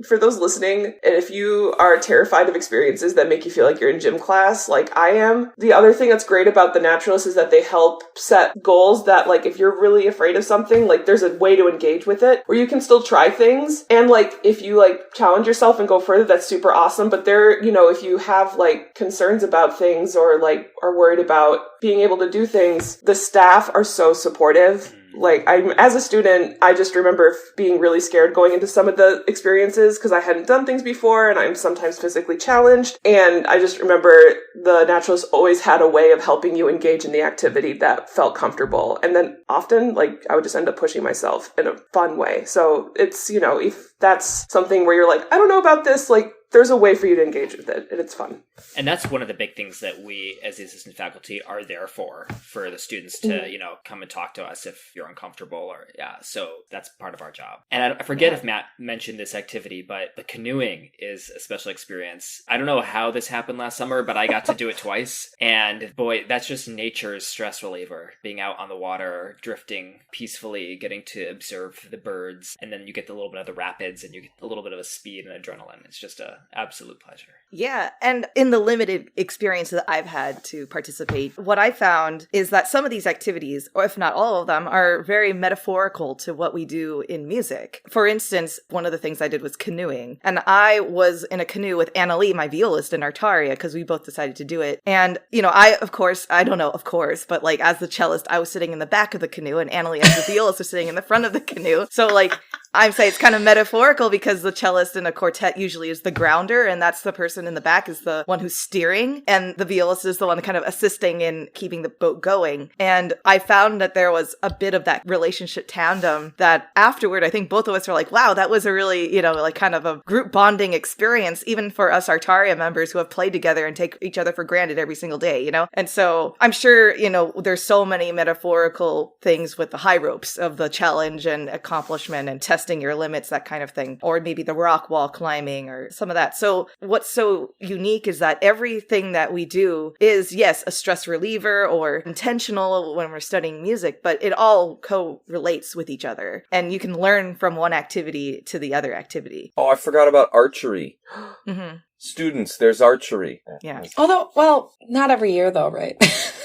for those listening, and if you are terrified of experiences that make you feel like you're in gym class, like I am, the other thing that's great about the naturalists is that they help set goals goals that, like, if you're really afraid of something, like, there's a way to engage with it where you can still try things. And, like, if you, like, challenge yourself and go further, that's super awesome. But there, you know, if you have, like, concerns about things or, like, are worried about being able to do things, the staff are so supportive. Like, as a student, I just remember being really scared going into some of the experiences because I hadn't done things before and I'm sometimes physically challenged. And I just remember the naturalists always had a way of helping you engage in the activity that felt comfortable. And then often, like, I would just end up pushing myself in a fun way. So it's, you know, if that's something where you're like, I don't know about this, like, there's a way for you to engage with it, and it's fun. And that's one of the big things that we, as the assistant faculty, are there for the students to, you know, come and talk to us if you're uncomfortable or, so that's part of our job. And I forget if Matt mentioned this activity, but the canoeing is a special experience. I don't know how this happened last summer, but I got to do it twice. And boy, that's just nature's stress reliever, being out on the water, drifting peacefully, getting to observe the birds. And then you get a little bit of the rapids and you get a little bit of a speed and adrenaline. It's just a absolute pleasure. Yeah, and in the limited experience that I've had to participate, what I found is that some of these activities, or if not all of them, are very metaphorical to what we do in music. For instance, one of the things I did was canoeing, and I was in a canoe with Annalie, my violist in Artaria, because we both decided to do it. And, you know, but like as the cellist, I was sitting in the back of the canoe, and Annalie as the violist was sitting in the front of the canoe. So like, I'm saying it's kind of metaphorical because the cellist in a quartet usually is the grounder, and that's the person in the back is the one who's steering, and the violist is the one kind of assisting in keeping the boat going. And I found that there was a bit of that relationship tandem that afterward, I think both of us were like, wow, that was a really, you know, like kind of a group bonding experience, even for us Artaria members who have played together and take each other for granted every single day, you know? And so I'm sure, you know, there's so many metaphorical things with the high ropes of the challenge and accomplishment and testing your limits, that kind of thing, or maybe the rock wall climbing or some of that. So what's so unique is that everything that we do is, yes, a stress reliever or intentional when we're studying music, but it all correlates with each other. And you can learn from one activity to the other activity. Oh, I forgot about archery. Mm-hmm. Students, there's archery. Yeah. Although, well, not every year though, right?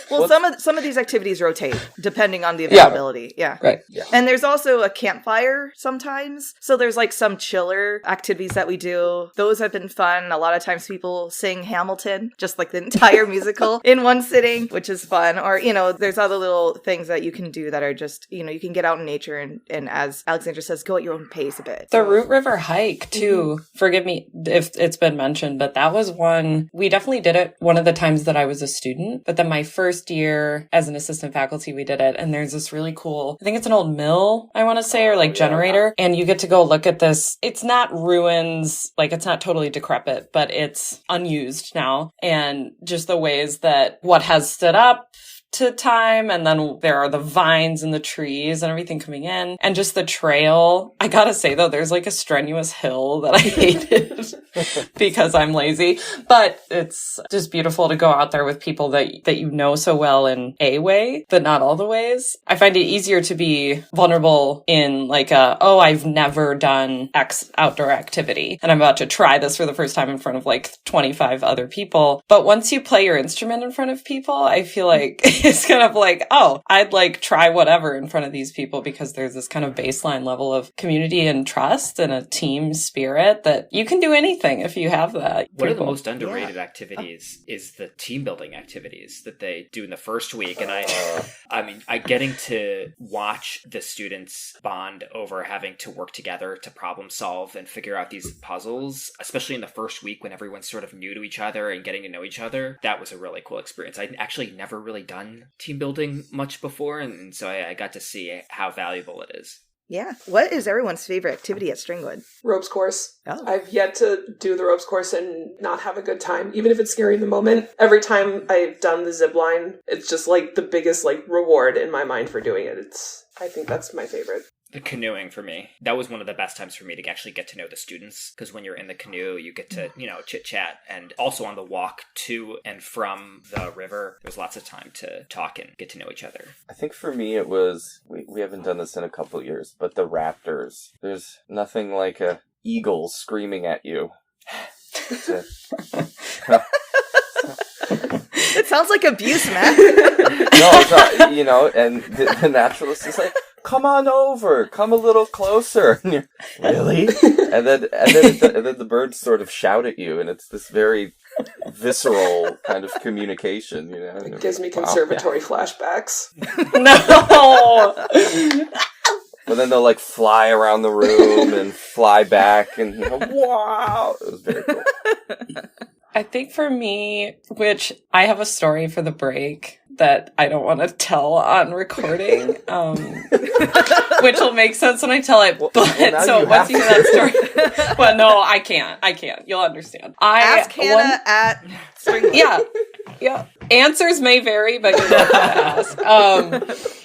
Well, some of these activities rotate depending on the availability. Yeah. Right. Yeah. And there's also a campfire sometimes. So there's like some chiller activities that we do. Those have been fun. A lot of times people sing Hamilton, just like the entire musical in one sitting, which is fun. Or, you know, there's other little things that you can do that are just, you know, you can get out in nature and as Alexandra says, go at your own pace a bit. The Root River hike too. Forgive me if it's been mentioned, but that was one, we definitely did it one of the times that I was a student, but then my first year as an assistant faculty, we did it. And there's this really cool, I think it's an old mill, I want to say, or like generator. And you get to go look at this. It's not ruins, like it's not totally decrepit, but it's unused now. And just the ways that what has stood up to time, and then there are the vines and the trees and everything coming in, and just the trail. I gotta say though, there's like a strenuous hill that I hated because I'm lazy, but it's just beautiful to go out there with people that you know so well in a way, but not all the ways. I find it easier to be vulnerable in like I've never done X outdoor activity and I'm about to try this for the first time in front of like 25 other people. But once you play your instrument in front of people, I feel like it's kind of like, oh, I'd like try whatever in front of these people because there's this kind of baseline level of community and trust and a team spirit that you can do anything if you have that. One of the most underrated activities is the team building activities that they do in the first week. And I mean, getting to watch the students bond over having to work together to problem solve and figure out these puzzles, especially in the first week when everyone's sort of new to each other and getting to know each other. That was a really cool experience. I'd actually never really done team building much before, and so I got to see how valuable it is. Yeah. What is everyone's favorite activity at Stringwood? Ropes course. Oh. I've yet to do the ropes course and not have a good time, even if it's scary in the moment. Every time I've done the zip line, it's just like the biggest like reward in my mind for doing it. I think that's my favorite. The canoeing for me, that was one of the best times for me to actually get to know the students, because when you're in the canoe, you get to, chit chat, and also on the walk to and from the river, there's lots of time to talk and get to know each other. I think for me it was, we haven't done this in a couple of years, but the raptors. There's nothing like a eagle screaming at you. It Sounds like abuse, Matt. No, it's not, you know, and the naturalist is like, come on over, come a little closer. And you're, really? And then the birds sort of shout at you, and it's this very visceral kind of communication, you know. It gives me conservatory flashbacks. No! But then they'll like fly around the room and fly back, and you know, wow, it was very cool. I think for me, which I have a story for the break that I don't want to tell on recording, which will make sense when I tell it. But so once you hear that story, well, no, I can't. You'll understand. Ask Hannah at Stringwood. Yeah. Answers may vary, but you're not going to ask.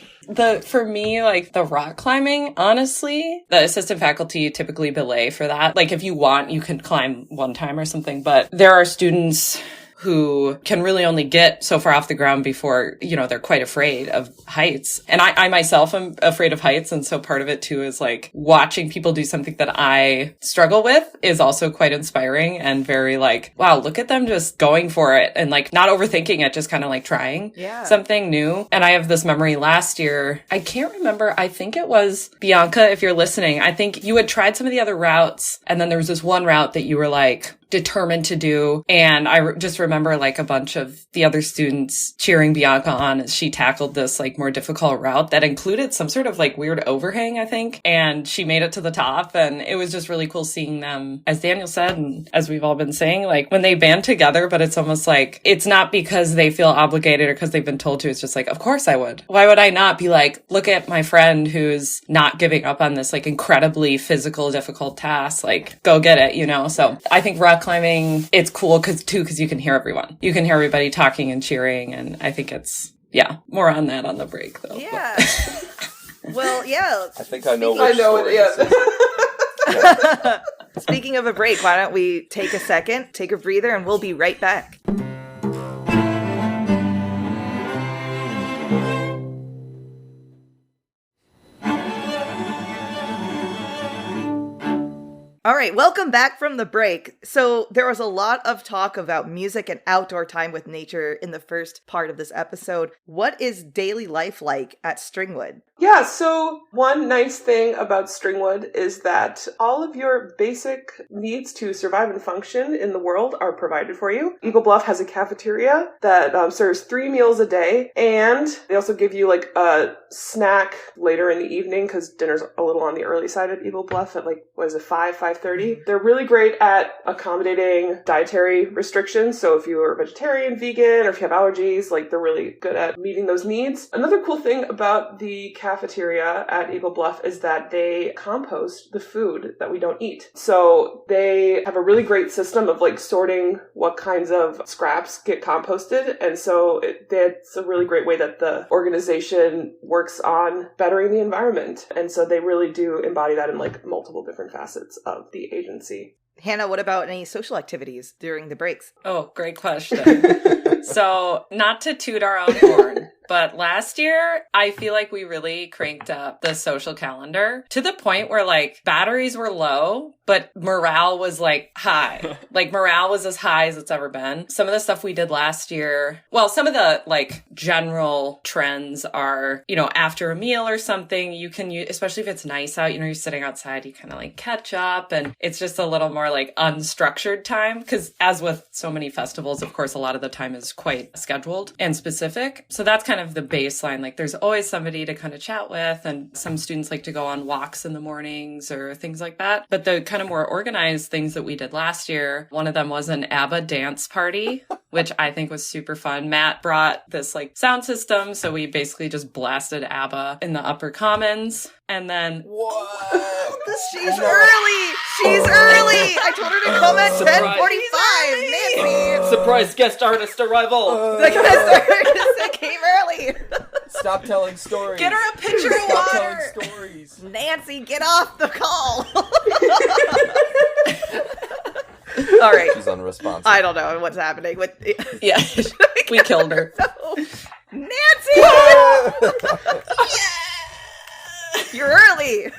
For me, like the rock climbing, honestly, the assistant faculty typically belay for that. Like if you want, you can climb one time or something, but there are students who can really only get so far off the ground before, you know, they're quite afraid of heights. And I myself am afraid of heights. And so part of it too is like watching people do something that I struggle with is also quite inspiring and very like, wow, look at them just going for it and like not overthinking it, just kind of like trying something new. And I have this memory last year. I can't remember. I think it was Bianca, if you're listening. I think you had tried some of the other routes. And then there was this one route that you were like, determined to do. And I just remember like a bunch of the other students cheering Bianca on as she tackled this like more difficult route that included some sort of like weird overhang, I think. And she made it to the top. And it was just really cool seeing them, as Daniel said, and as we've all been saying, like when they band together, but it's almost like it's not because they feel obligated or because they've been told to. It's just like, of course I would. Why would I not be like, look at my friend who's not giving up on this like incredibly physical, difficult task, like go get it, you know? So I think rock climbing, it's cool because you can hear everyone. You can hear everybody talking and cheering, and I think it's, more on that on the break, though. Yeah. Well, yeah. I think I know it. Speaking of a break, why don't we take a second, take a breather, and we'll be right back. All right, welcome back from the break. So there was a lot of talk about music and outdoor time with nature in the first part of this episode. What is daily life like at Stringwood? Yeah, so one nice thing about Stringwood is that all of your basic needs to survive and function in the world are provided for you. Eagle Bluff has a cafeteria that serves 3 meals a day, and they also give you like a snack later in the evening because dinner's a little on the early side at Eagle Bluff at like, 5:30. They're really great at accommodating dietary restrictions. So if you are vegetarian, vegan, or if you have allergies, like they're really good at meeting those needs. Another cool thing about the cafeteria at Eagle Bluff is that they compost the food that we don't eat. So they have a really great system of like sorting what kinds of scraps get composted. And so it's a really great way that the organization works on bettering the environment. And so they really do embody that in like multiple different facets of the agency. Hannah, what about any social activities during the breaks? Oh, great question. So, not to toot our own horn, but last year, I feel like we really cranked up the social calendar to the point where like batteries were low, but morale was like high. Like morale was as high as it's ever been. Some of the stuff we did last year, well, some of the like general trends are, you know, after a meal or something, you can use, especially if it's nice out, you know, you're sitting outside, you kind of like catch up, and it's just a little more like unstructured time. Because as with so many festivals, of course, a lot of the time is quite scheduled and specific. So that's kind of the baseline. Like there's always somebody to kind of chat with, and some students like to go on walks in the mornings or things like that. But the kind of more organized things that we did last year, one of them was an ABBA dance party, which I think was super fun. Matt brought this like sound system, so we basically just blasted ABBA in the upper commons. And then What? She's early! She's early! I told her to come at 10:45. Nancy! Surprise guest artist arrival! The guest artist came early. Stop telling stories. Get her a pitcher of Stop water. telling stories. Nancy, get off the call. All right. She's unresponsive. I don't know what's happening with. yeah, we killed her. Nancy! You're early.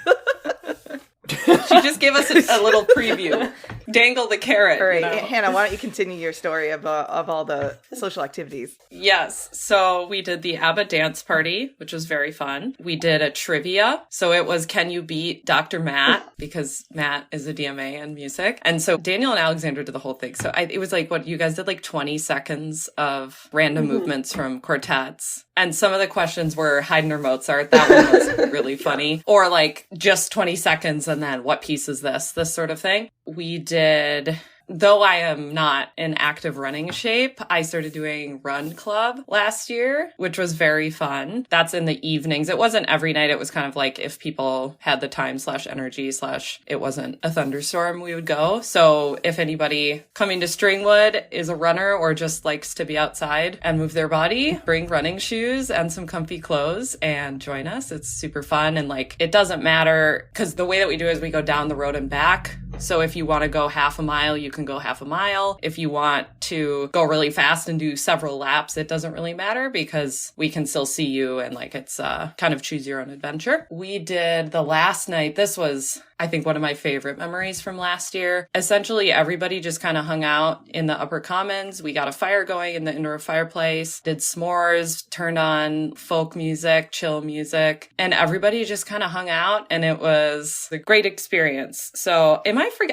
She just gave us a little preview. Dangle the carrot. All right, you know? Hannah, why don't you continue your story of all the social activities? Yes. So we did the ABBA dance party, which was very fun. We did a trivia. So it was, can you beat Dr. Matt? Because Matt is a DMA in music. And so Daniel and Alexandra did the whole thing. So it was like, what you guys did, like 20 seconds of random movements from quartets. And some of the questions were Haydn or Mozart. That one was really funny. Or like just 20 seconds and then what piece is this sort of thing. We did... Though I am not in active running shape, I started doing Run Club last year, which was very fun. That's in the evenings. It wasn't every night. It was kind of like if people had the time / energy / it wasn't a thunderstorm, we would go. So if anybody coming to Stringwood is a runner or just likes to be outside and move their body, bring running shoes and some comfy clothes and join us. It's super fun. And like, it doesn't matter because the way that we do it is we go down the road and back. So if you want to go half a mile, you can go half a mile. If you want to go really fast and do several laps, it doesn't really matter because we can still see you and like it's kind of choose your own adventure. We did the last night. This was, I think, one of my favorite memories from last year. Essentially, everybody just kind of hung out in the upper commons. We got a fire going in the indoor fireplace, did s'mores, turned on folk music, chill music, and everybody just kind of hung out and it was a great experience. So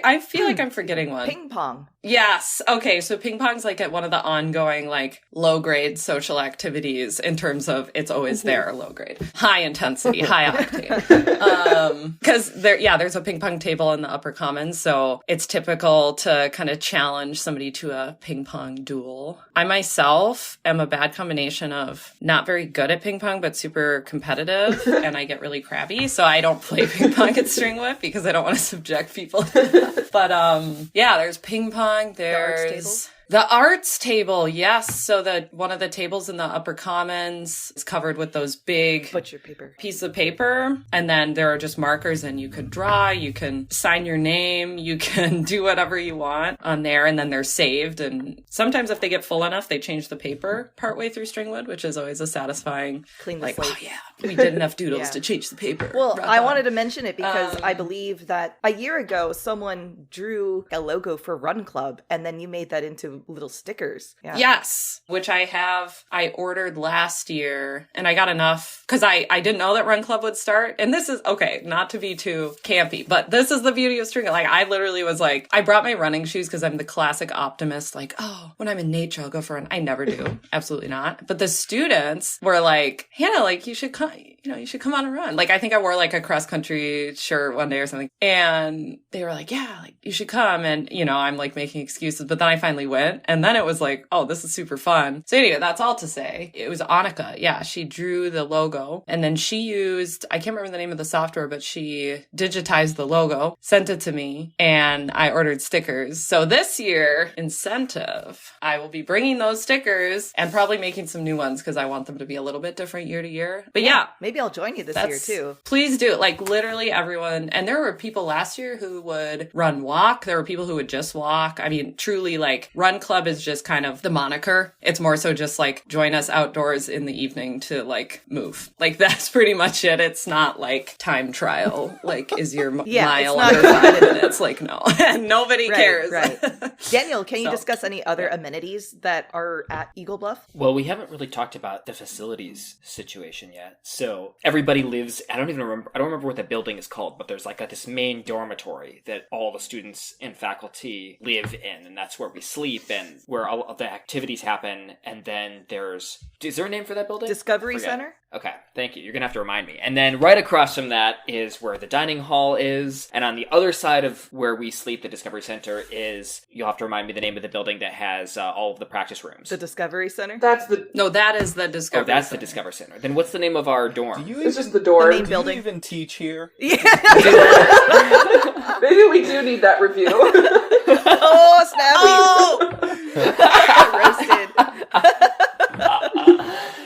I feel like I'm forgetting one. Ping pong. Yes. Okay. So ping pong's like at one of the ongoing, like low grade social activities in terms of it's always there, low grade, high intensity, high octane. Cause there's a ping pong table in the upper commons. So it's typical to kind of challenge somebody to a ping pong duel. I myself am a bad combination of not very good at ping pong, but super competitive and I get really crabby. So I don't play ping pong at Stringwood because I don't want to subject people to that. But, there's ping pong. There's the arts table, yes. So one of the tables in the upper commons is covered with those big butcher paper pieces of paper. And then there are just markers and you could draw, you can sign your name, you can do whatever you want on there. And then they're saved. And sometimes if they get full enough, they change the paper partway through Stringwood, which is always a satisfying, clean like, slate. Oh yeah, we did enough doodles to change the paper. Well, I wanted to mention it because I believe that a year ago, someone drew a logo for Run Club and then you made that into little stickers. Yeah. Yes, which I ordered last year and I got enough because I didn't know that Run Club would start. And this is, okay, not to be too campy, but this is the beauty of Stringwood. Like I literally was like, I brought my running shoes because I'm the classic optimist. Like, oh, when I'm in nature, I'll go for a run. I never do. Absolutely not. But the students were like, Hannah, like you should come, you should come on a run. Like I think I wore like a cross country shirt one day or something. And they were like, yeah, like you should come. And, I'm like making excuses, but then I finally went. And then it was like, oh, this is super fun. So anyway, that's all to say. It was Annika. Yeah, she drew the logo and then she used, I can't remember the name of the software, but she digitized the logo, sent it to me, and I ordered stickers. So this year, incentive, I will be bringing those stickers and probably making some new ones because I want them to be a little bit different year to year. But yeah. Maybe I'll join you this year too. Please do. Like literally everyone. And there were people last year who would run walk. There were people who would just walk. I mean, truly like Run Club is just kind of the moniker. It's more so just like join us outdoors in the evening to like move. Like that's pretty much it. It's not like time trial. Like is your mile under 5 minutes? Like no. And nobody cares. Right. Daniel, can you discuss any other amenities that are at Eagle Bluff? Well, we haven't really talked about the facilities situation yet. So everybody lives, I don't remember what the building is called, but there's like this main dormitory that all the students and faculty live in, and that's where we sleep and where all of the activities happen. And then is there a name for that building? Discovery Center? Okay, thank you. You're going to have to remind me. And then right across from that is where the dining hall is. And on the other side of where we sleep, the Discovery Center is, you'll have to remind me the name of the building that has all of the practice rooms. The Discovery Center? That is the Discovery Center. That's the Discovery Center. Then what's the name of our dorm? It's just the door. The main building. Do you even teach here? Yeah. Maybe we do need that review. Oh, snap. Roasted.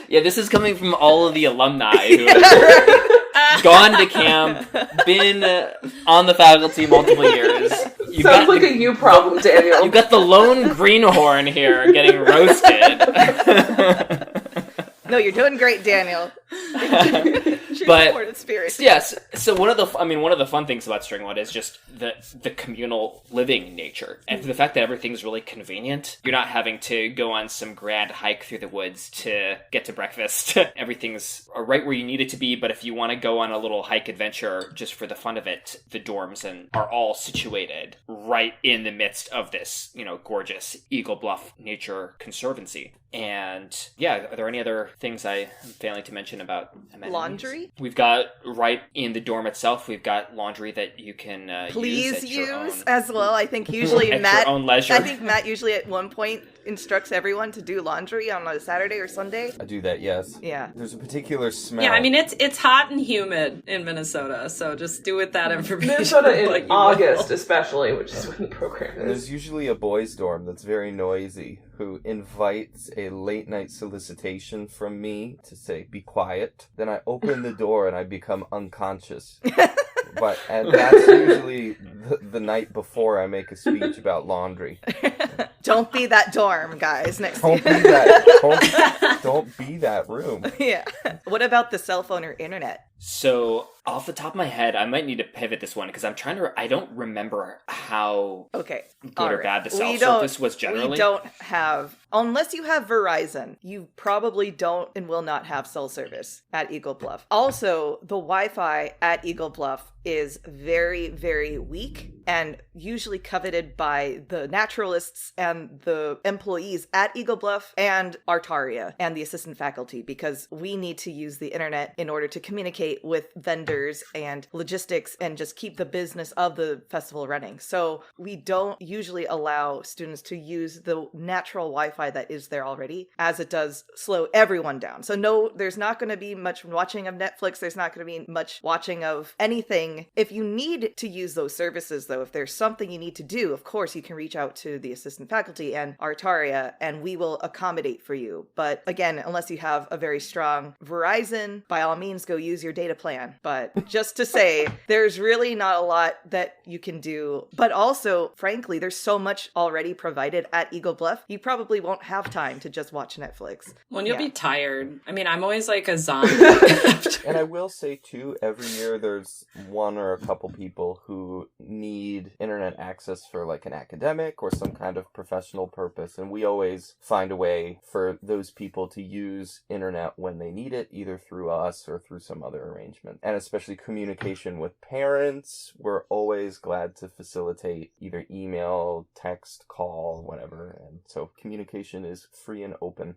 Yeah, this is coming from all of the alumni who have gone to camp, been on the faculty multiple years. Sounds like a you problem, Daniel. You got the lone greenhorn here getting roasted. No, you're doing great, Daniel. But spirit. Yes, So one of the fun things about Stringwood is just the communal living nature, and the fact that everything's really convenient. You're not having to go on some grand hike through the woods to get to breakfast. Everything's right where you need it to be. But if you want to go on a little hike adventure just for the fun of it, the dorms are all situated right in the midst of this, gorgeous Eagle Bluff Nature Conservancy. And yeah, are there any other things I'm failing to mention about amenities? Laundry? We've got right in the dorm itself, we've got laundry that you can Please use as well. I think usually at Matt, your own leisure. I think Matt usually at one point instructs everyone to do laundry on a Saturday or Sunday. I do that, yes. Yeah. There's a particular smell. Yeah, I mean, it's hot and humid in Minnesota, so just do with that information. Minnesota in like you August, will. especially, which is when the program And is. there's usually a boys' dorm that's very noisy who invites a late night solicitation from me to say, be quiet. Then I open the door and I become unconscious. And that's usually the night before I make a speech about laundry. Don't be that dorm, guys. Next Don't year. be that. Don't be that room. Yeah. What about the cell phone or internet? So, off the top of my head, I might need to pivot this one because I don't remember how Okay. good or bad the cell service was generally. We don't have, unless you have Verizon, you probably don't and will not have cell service at Eagle Bluff. Also, the Wi-Fi at Eagle Bluff is very, very weak and usually coveted by the naturalists and the employees at Eagle Bluff and Artaria and the assistant faculty, because we need to use the internet in order to communicate with vendors and logistics and just keep the business of the festival running. So we don't usually allow students to use the natural Wi-Fi that is there already, as it does slow everyone down. So no, there's not going to be much watching of Netflix. There's not going to be much watching of anything. If you need to use those services, though, if there's something you need to do, of course, you can reach out to the assistant faculty and Artaria, and we will accommodate for you. But again, unless you have a very strong Verizon, by all means, go use your data plan. But just to say, there's really not a lot that you can do. But also, frankly, there's so much already provided at Eagle Bluff, you probably won't have time to just watch Netflix. Well, you'll be tired. I mean, I'm always like a zombie. And I will say, too, every year there's one or a couple people who need internet access for like an academic or some kind of professional purpose. And we always find a way for those people to use internet when they need it, either through us or through some other arrangement. And especially communication with parents, we're always glad to facilitate either email, text, call, whatever. And so communication is free and open.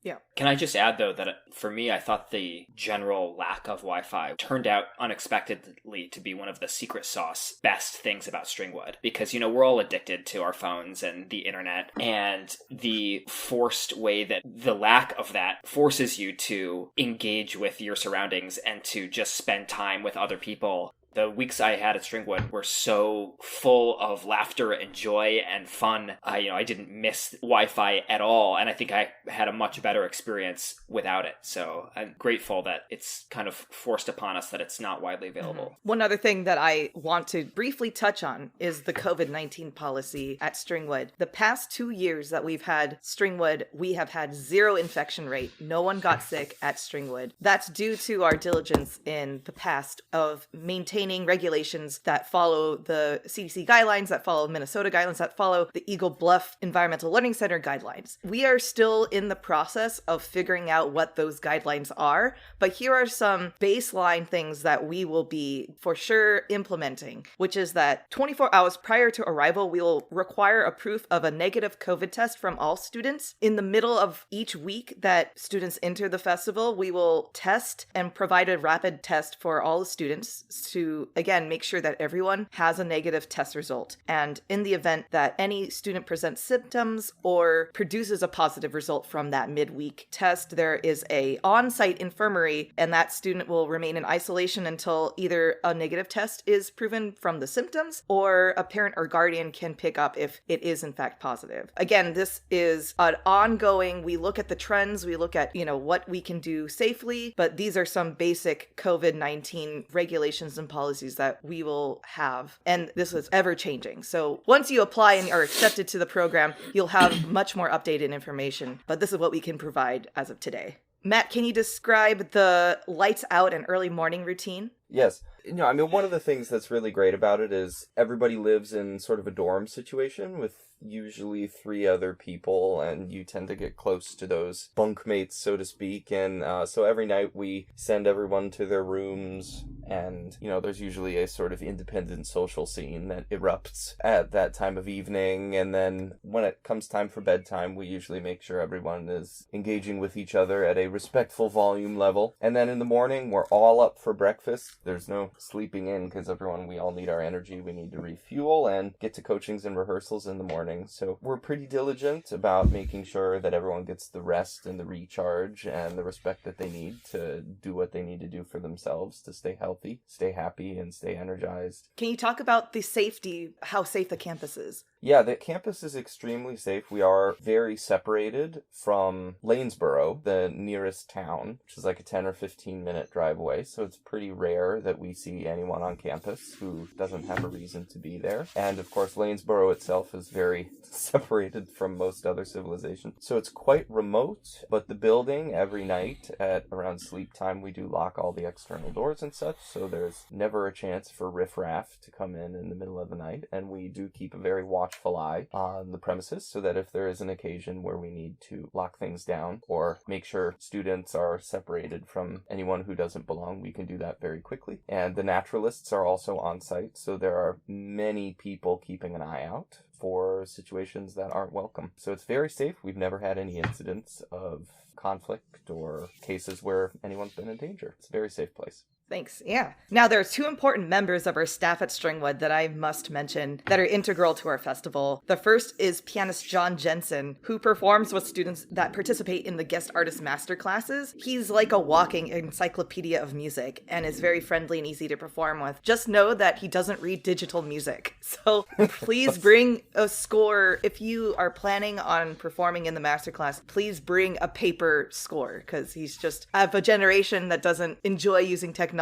Yeah. Can I just add, though, that for me, I thought the general lack of Wi-Fi turned out unexpectedly to be one of the secret sauce best things about Stringwood. Because, we're all addicted to our phones and the internet, and the forced way that the lack of that forces you to engage with your surroundings and to just spend time with other people. The weeks I had at Stringwood were so full of laughter and joy and fun. I didn't miss Wi-Fi at all, and I think I had a much better experience without it. So I'm grateful that it's kind of forced upon us that it's not widely available. Mm-hmm. One other thing that I want to briefly touch on is the COVID-19 policy at Stringwood. The past 2 years that we've had Stringwood, we have had 0 infection rate. No one got sick at Stringwood. That's due to our diligence in the past of maintaining regulations that follow the CDC guidelines, that follow Minnesota guidelines, that follow the Eagle Bluff Environmental Learning Center guidelines. We are still in the process of figuring out what those guidelines are, but here are some baseline things that we will be for sure implementing, which is that 24 hours prior to arrival, we will require a proof of a negative COVID test from all students. In the middle of each week that students enter the festival, we will test and provide a rapid test for all the students to, again, make sure that everyone has a negative test result. And in the event that any student presents symptoms or produces a positive result from that midweek test, there is a on-site infirmary, and that student will remain in isolation until either a negative test is proven from the symptoms or a parent or guardian can pick up if it is in fact positive. Again, this is an ongoing, we look at the trends, we look at, what we can do safely, but these are some basic COVID-19 regulations and policies that we will have. And this is ever changing. So once you apply and are accepted to the program, you'll have much more updated information. But this is what we can provide as of today. Matt, can you describe the lights out and early morning routine? Yes. One of the things that's really great about it is everybody lives in sort of a dorm situation with usually 3 other people, and you tend to get close to those bunkmates, so to speak. And so every night we send everyone to their rooms, and, there's usually a sort of independent social scene that erupts at that time of evening. And then when it comes time for bedtime, we usually make sure everyone is engaging with each other at a respectful volume level. And then in the morning, we're all up for breakfast. There's no sleeping in because we all need our energy. We need to refuel and get to coachings and rehearsals in the morning. So we're pretty diligent about making sure that everyone gets the rest and the recharge and the respect that they need to do what they need to do for themselves to stay healthy, stay happy, and stay energized. Can you talk about the safety, how safe the campus is? Yeah, the campus is extremely safe. We are very separated from Lanesboro, the nearest town, which is like a 10 or 15 minute drive away. So it's pretty rare that we see anyone on campus who doesn't have a reason to be there. And of course, Lanesboro itself is very separated from most other civilizations. So it's quite remote, but the building every night at around sleep time, we do lock all the external doors and such. So there's never a chance for riffraff to come in the middle of the night. And we do keep a very watchful eye on the premises so that if there is an occasion where we need to lock things down or make sure students are separated from anyone who doesn't belong, we can do that very quickly. And the naturalists are also on site, so there are many people keeping an eye out for situations that aren't welcome. So it's very safe. We've never had any incidents of conflict or cases where anyone's been in danger. It's a very safe place. Thanks. Yeah. Now, there are 2 important members of our staff at Stringwood that I must mention that are integral to our festival. The first is pianist John Jensen, who performs with students that participate in the guest artist masterclasses. He's like a walking encyclopedia of music and is very friendly and easy to perform with. Just know that he doesn't read digital music. So please bring a score. If you are planning on performing in the masterclass, please bring a paper score because he's just of a generation that doesn't enjoy using technology.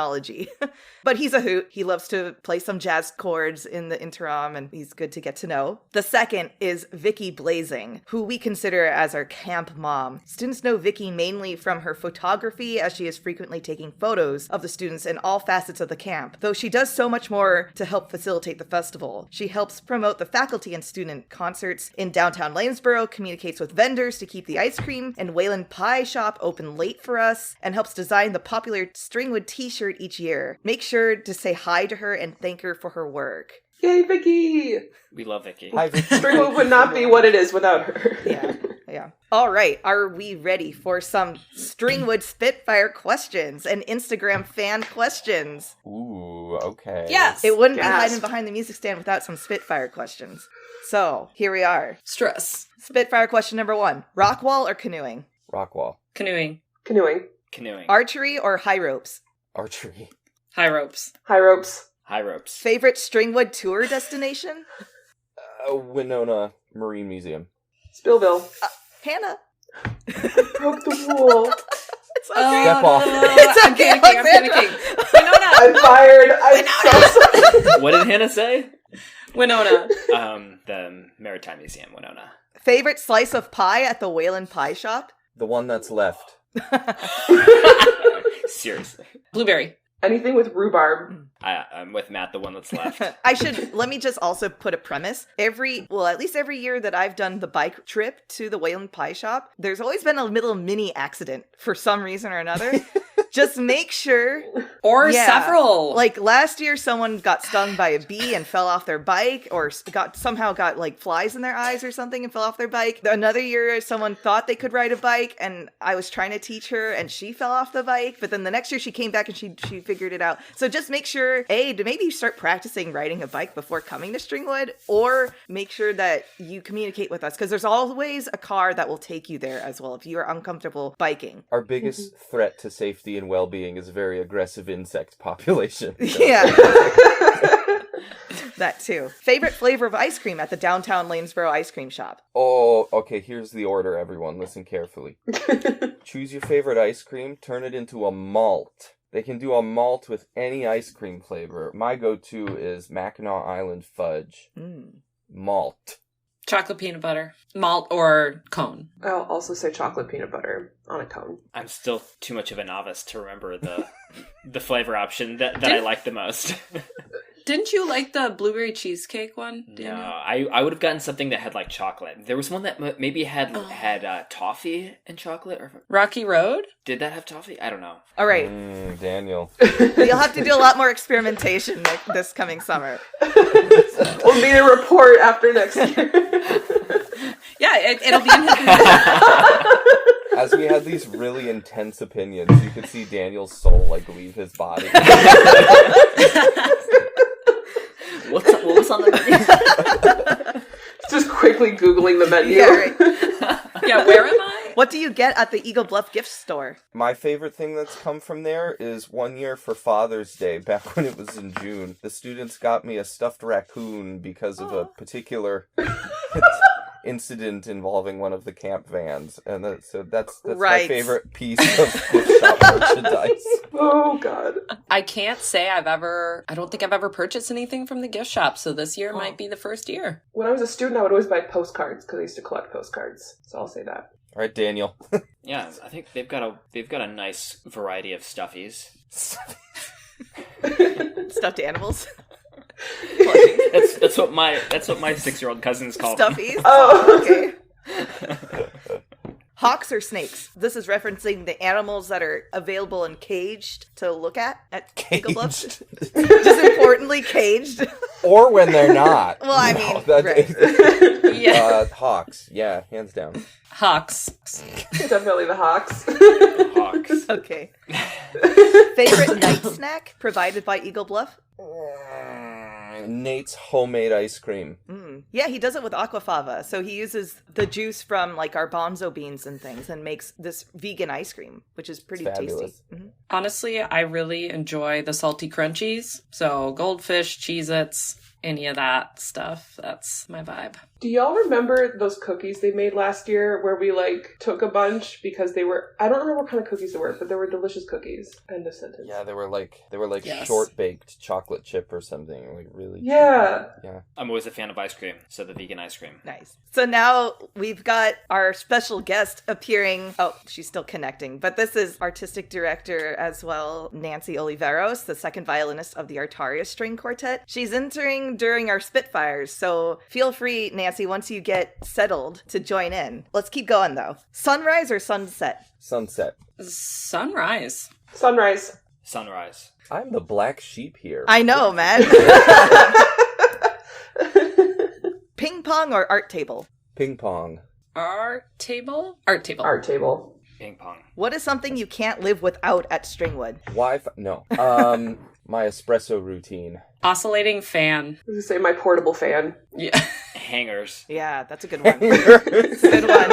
But he's a hoot. He loves to play some jazz chords in the interim, and he's good to get to know. The second is Vicky Blazing, who we consider as our camp mom. Students know Vicky mainly from her photography, as she is frequently taking photos of the students in all facets of the camp, though she does so much more to help facilitate the festival. She helps promote the faculty and student concerts in downtown Lanesboro, communicates with vendors to keep the ice cream and Wayland Pie Shop open late for us, and helps design the popular Stringwood t-shirt each year. Make sure to say hi to her and thank her for her work. Yay, Vicky! We love Vicky. Hi, Vicky. Stringwood would not be what it is without her. Yeah. All right. Are we ready for some Stringwood Spitfire questions and Instagram fan questions? Ooh, okay. Yes! It wouldn't be Yes. hiding behind the music stand without some Spitfire questions. So, here we are. Stress. Spitfire question number 1. Rock wall or canoeing? Rockwall. Canoeing. Canoeing. Canoeing. Archery or high ropes? Archery. High ropes. High ropes. High ropes. Favorite Stringwood tour destination? Winona Marine Museum. Spillville. Hannah. Broke the rule. It's okay. Step off. It's I'm okay, panicking. I'm Alexandra. panicking. Winona. I'm fired. I'm so sorry. What did Hannah say? Winona. The Maritime Museum, Winona. Favorite slice of pie at the Wayland Pie Shop? The one that's left. Seriously. Blueberry. Anything with rhubarb. I'm with Matt, the one that's left. Let me just also put a premise. At least every year that I've done the bike trip to the Wayland Pie Shop, there's always been a little mini accident for some reason or another. Just make sure. Or several. Like last year, someone got stung by a bee and fell off their bike, or somehow got like flies in their eyes or something and fell off their bike. Another year, someone thought they could ride a bike, and I was trying to teach her, and she fell off the bike. But then the next year, she came back and she figured it out. So just make sure, to maybe start practicing riding a bike before coming to Stringwood, or make sure that you communicate with us, because there's always a car that will take you there as well if you are uncomfortable biking. Our biggest threat to safety and well-being is a very aggressive insect population. So. Yeah. That too. Favorite flavor of ice cream at the downtown Lanesboro ice cream shop? Oh, okay, here's the order, everyone. Listen carefully. Choose your favorite ice cream, turn it into a malt. They can do a malt with any ice cream flavor. My go-to is Mackinac Island Fudge. Malt. Chocolate peanut butter. Malt or cone. I'll also say chocolate peanut butter on a cone. I'm still too much of a novice to remember the flavor option that I like the most. Didn't you like the blueberry cheesecake one? No, Daniel? I would have gotten something that had like chocolate. There was one that maybe had toffee and chocolate. Or Rocky Road? did that have toffee? I don't know. All right. Daniel. You'll have to do a lot more experimentation this coming summer. We'll need a report after next year. Yeah, it'll be in his... As we had these really intense opinions, you could see Daniel's soul like leave his body. What was on the menu? Just quickly Googling the menu. Yeah, right. Yeah, where am I? What do you get at the Eagle Bluff gift store? My favorite thing that's come from there is one year for Father's Day, back when it was in June. The students got me a stuffed raccoon because of a particular incident involving one of the camp vans. And that's Right. my favorite piece of gift shop merchandise. Oh, God. I can't say I don't think I've ever purchased anything from the gift shop, so this year might be the first year. When I was a student, I would always buy postcards because I used to collect postcards. So I'll say that. All right, Daniel. Yeah, I think they've got a nice variety of stuffies. Stuffed animals? That's what my 6-year-old cousins call them. Stuffies? Oh, Okay. Hawks or snakes? This is referencing the animals that are available and caged to look at Eagle Bluff. Caged. Just importantly, caged. Or when they're not. Well, I mean, that's- right. Yeah. Hawks. Yeah, hands down. Hawks. definitely the Hawks. Hawks. Okay. Favorite night snack provided by Eagle Bluff? Nate's homemade ice cream. Yeah, he does it with aquafaba. So he uses the juice from like our bonzo beans and things and makes this vegan ice cream, which is pretty It's tasty. fabulous. Honestly, I really enjoy the salty crunchies. So goldfish, Cheez-Its, any of that stuff. That's my vibe. Do y'all remember those cookies they made last year where we took a bunch because they were, I don't remember what kind of cookies they were, but they were delicious cookies. End of sentence. Yeah, they were like Yes. short baked chocolate chip or something. Like really. Yeah. Yeah. I'm always a fan of ice cream, so the vegan ice cream. Nice. So now we've got our special guest appearing. Oh, she's still connecting, but this is artistic director as well, Nancy Oliveros, the second violinist of the Artaria String Quartet. She's entering during our Spitfires, so feel free, Nancy, once you get settled, to join in. Let's keep going though. Sunrise or sunset? Sunset. Sunrise. Sunrise. Sunrise. I'm the black sheep here. I know, man. Ping pong or art table? Ping pong. Art table? Art table. Art table. Ping pong. What is something you can't live without at Stringwood? Wi-Fi. No. My espresso routine. Oscillating fan. I was going to say my portable fan. Yeah. Hangers. Yeah, that's a good one. Good one.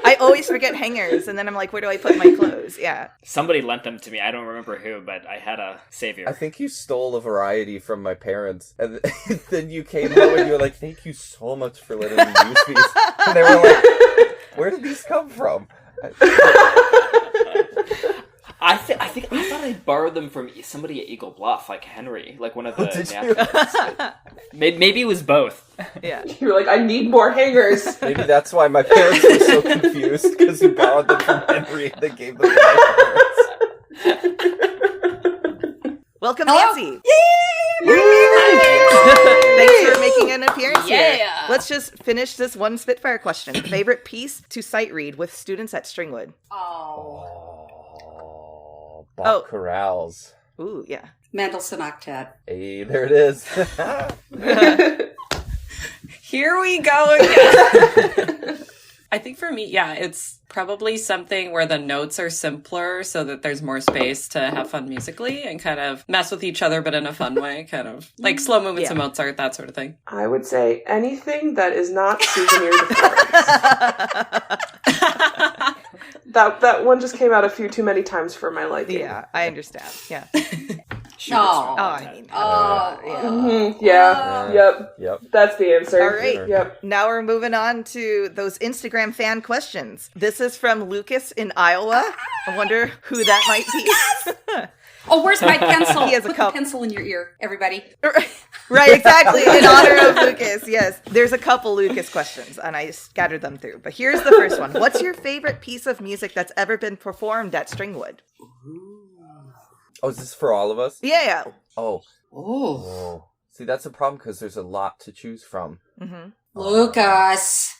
I always forget hangers, and then I'm like, where do I put my clothes? Yeah. Somebody lent them to me. I don't remember who, but I had a savior. I think you stole a variety from my parents, and then you came home and you were like, "Thank you so much for letting me use these." And they were like, "Where did these come from?" I thought I borrowed them from somebody at Eagle Bluff, like Henry, like one of the. Did you? Maybe it was both. Yeah. You were like, I need more hangers. Maybe that's why my parents were so confused, because you borrowed them from Henry and then gave them to my parents. Welcome, Hello? Nancy. Thanks for making an appearance here. Yeah. Let's just finish this one Spitfire question. Favorite piece to sight read with students at Stringwood? Bach chorales. Ooh, yeah. Mendelssohn Octet. Hey, there it is. Here we go again. I think for me, yeah, it's probably something where the notes are simpler so that there's more space to have fun musically and kind of mess with each other, but in a fun way, kind of like slow movements of Mozart, that sort of thing. I would say anything that is not Souvenir de France. That one just came out a few too many times for my liking. Yeah, I understand. Yeah. No. Yep. That's the answer. All right. Yep. Now we're moving on to those Instagram fan questions. This is from Lucas in Iowa. I wonder who that might be. Oh, where's my pencil? He has a Put cup. the pencil in your ear, everybody. Right, exactly, in honor of Lucas, yes. There's a couple Lucas questions, and I scattered them through. But here's the first one. What's your favorite piece of music that's ever been performed at Stringwood? Oh, is this for all of us? Yeah. Oh. Oh. See, that's a problem because there's a lot to choose from. Mm-hmm. Lucas.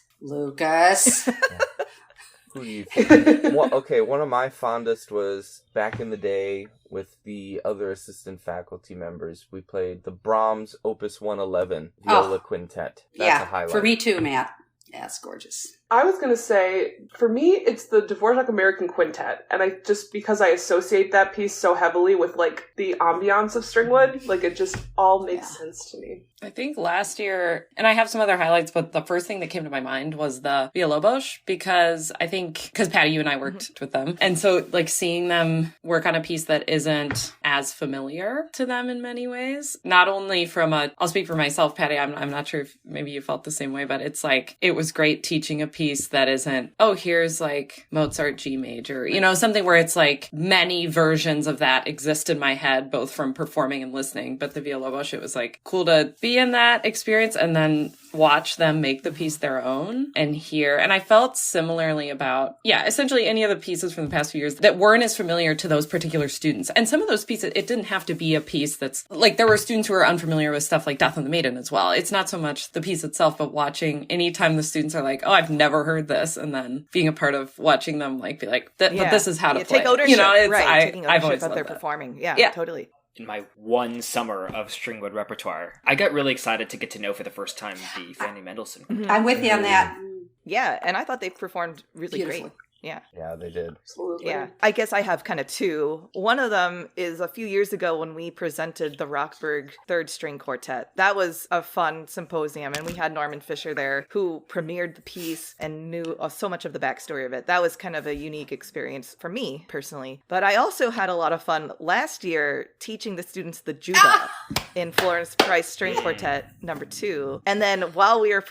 Who do you think? One of my fondest was back in the day with the other assistant faculty members. We played the Brahms Opus 111 Viola Quintet. That's a highlight. For me too, Matt. Yeah, it's gorgeous. I was going to say, for me, it's the Dvorak American Quintet. And I just, because I associate that piece so heavily with, like, the ambiance of Stringwood, like, it just all makes sense to me. I think last year, and I have some other highlights, but the first thing that came to my mind was the Villalobos, because Patty, you and I worked with them. And so, like, seeing them work on a piece that isn't as familiar to them in many ways, not only from I'll speak for myself, Patty, I'm not sure if maybe you felt the same way, but it's like, it was great teaching a piece that isn't, oh, here's like Mozart G major, something where it's like many versions of that exist in my head, both from performing and listening. But the Villalobos, it was like cool to be in that experience and then watch them make the piece their own and hear. And I felt similarly about, essentially any of the pieces from the past few years that weren't as familiar to those particular students. And some of those pieces, it didn't have to be a piece that's like, there were students who were unfamiliar with stuff like Death of the Maiden as well. It's not so much the piece itself, but watching anytime the students are like, oh, I've never heard this. And then being a part of watching them like be like, but this is how to play. Take ownership, taking I've ownership always that they're that. performing. Yeah, totally. In my one summer of Stringwood repertoire, I got really excited to get to know for the first time the Fanny Mendelssohn Quartet. I'm with you on that. Yeah, and I thought they performed really great. Yeah. Yeah, they did. Absolutely. Yeah. I guess I have kind of two. One of them is a few years ago when we presented the Rockberg Third String Quartet. That was a fun symposium, and we had Norman Fisher there, who premiered the piece and knew so much of the backstory of it. That was kind of a unique experience for me, personally. But I also had a lot of fun last year teaching the students the Juba in Florence Price String Quartet number 2. And then while we were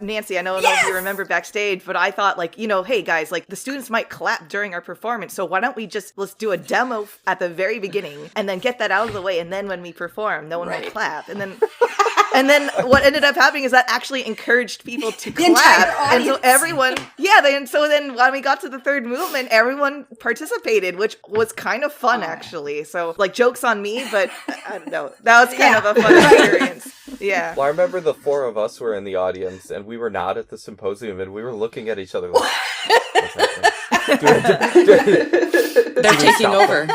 Nancy, I don't know if you remember backstage, but I thought hey guys, like the students might clap during our performance, so why don't we let's do a demo at the very beginning and then get that out of the way, and then when we perform, no one will clap. And then what ended up happening is that actually encouraged people to clap, and so everyone, then when we got to the third movement, everyone participated, which was kind of fun actually. So like, jokes on me, but I don't know, that was kind of a fun experience. Yeah. Well, I remember the four of us were in the audience, and we were not at the symposium, and we were looking at each other like, what's happening? They're taking over.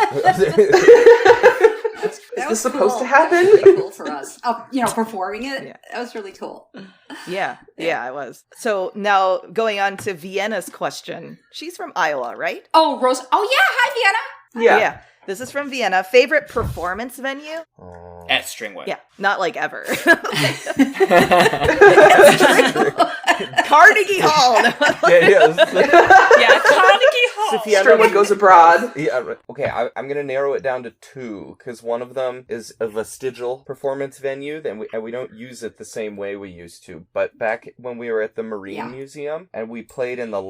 Is this supposed to happen? That was really cool for us. Performing it, that was really cool. Yeah, it was. So now going on to Vienna's question. She's from Iowa, right? Oh, Rose. Oh, yeah. Hi, Vienna. Yeah. This is from Vienna. Favorite performance venue? At Stringwood. Yeah, not like ever. Carnegie Hall. Carnegie Hall. Stringwood goes abroad. Yeah, okay, I'm going to narrow it down to 2, because one of them is a vestigial performance venue, and we don't use it the same way we used to. But back when we were at the Marine Museum, and we played in the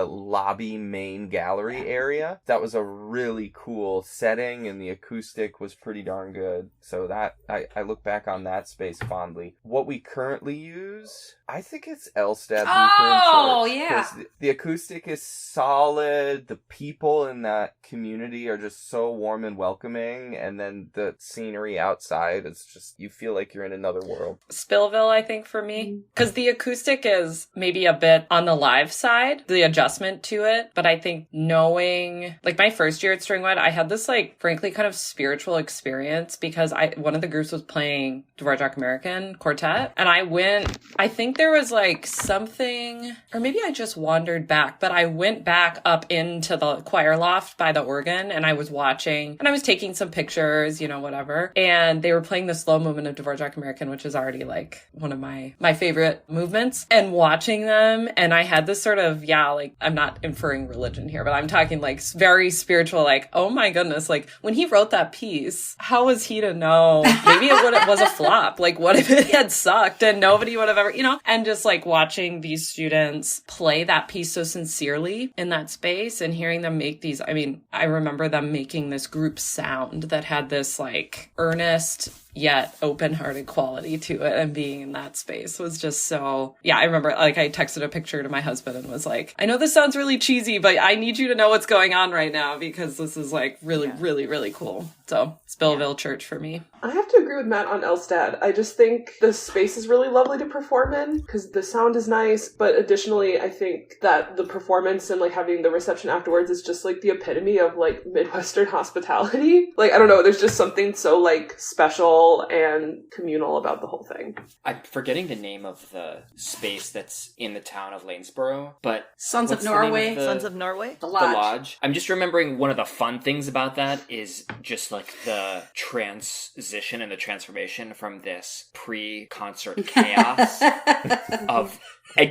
lobby main gallery area, that was a really cool setting, and the acoustic was pretty darn good. So that I look back on that space fondly. What we currently use, I think it's Elstad Lutheran Church. Yeah. The acoustic is solid. The people in that community are just so warm and welcoming, and then the scenery outside is just, you feel like you're in another world. Spillville, I think, for me, because the acoustic is maybe a bit on the live side, the adjustment to it. But I think knowing, like my first year at Stringwood, I had this like frankly kind of spiritual experience, because one of the groups was playing Dvorak American Quartet, and I think there was like something, or maybe I just wandered back, but I went back up into the choir loft by the organ, and I was watching, and I was taking some pictures, whatever, and they were playing the slow movement of Dvorak American, which is already like one of my favorite movements, and watching them, and I had this sort of, like, I'm not inferring religion here, but I'm talking like very spiritual, like, oh my goodness, like when he wrote that piece, how was he to know? Maybe it was a flop. Like, what if it had sucked and nobody would have ever, and just like watching these students play that piece so sincerely in that space space and hearing them make these, I mean, I remember them making this group sound that had this like earnest yet open-hearted quality to it, and being in that space was just so, yeah, I remember like I texted a picture to my husband and was like, I know this sounds really cheesy, but I need you to know what's going on right now because this is like really, really, really cool. So it's Belleville Church for me. I have to agree with Matt on Elstad. I just think the space is really lovely to perform in because the sound is nice, but additionally, I think that the performance and like having the reception afterwards is just like the epitome of like Midwestern hospitality. Like, I don't know, there's just something so like special and communal about the whole thing. I'm forgetting the name of the space that's in the town of Lanesborough, but Sons of what's the name Norway. Sons of Norway? The The Lodge. Lodge. I'm just remembering one of the fun things about that is just like the transition and the transformation from this pre-concert chaos of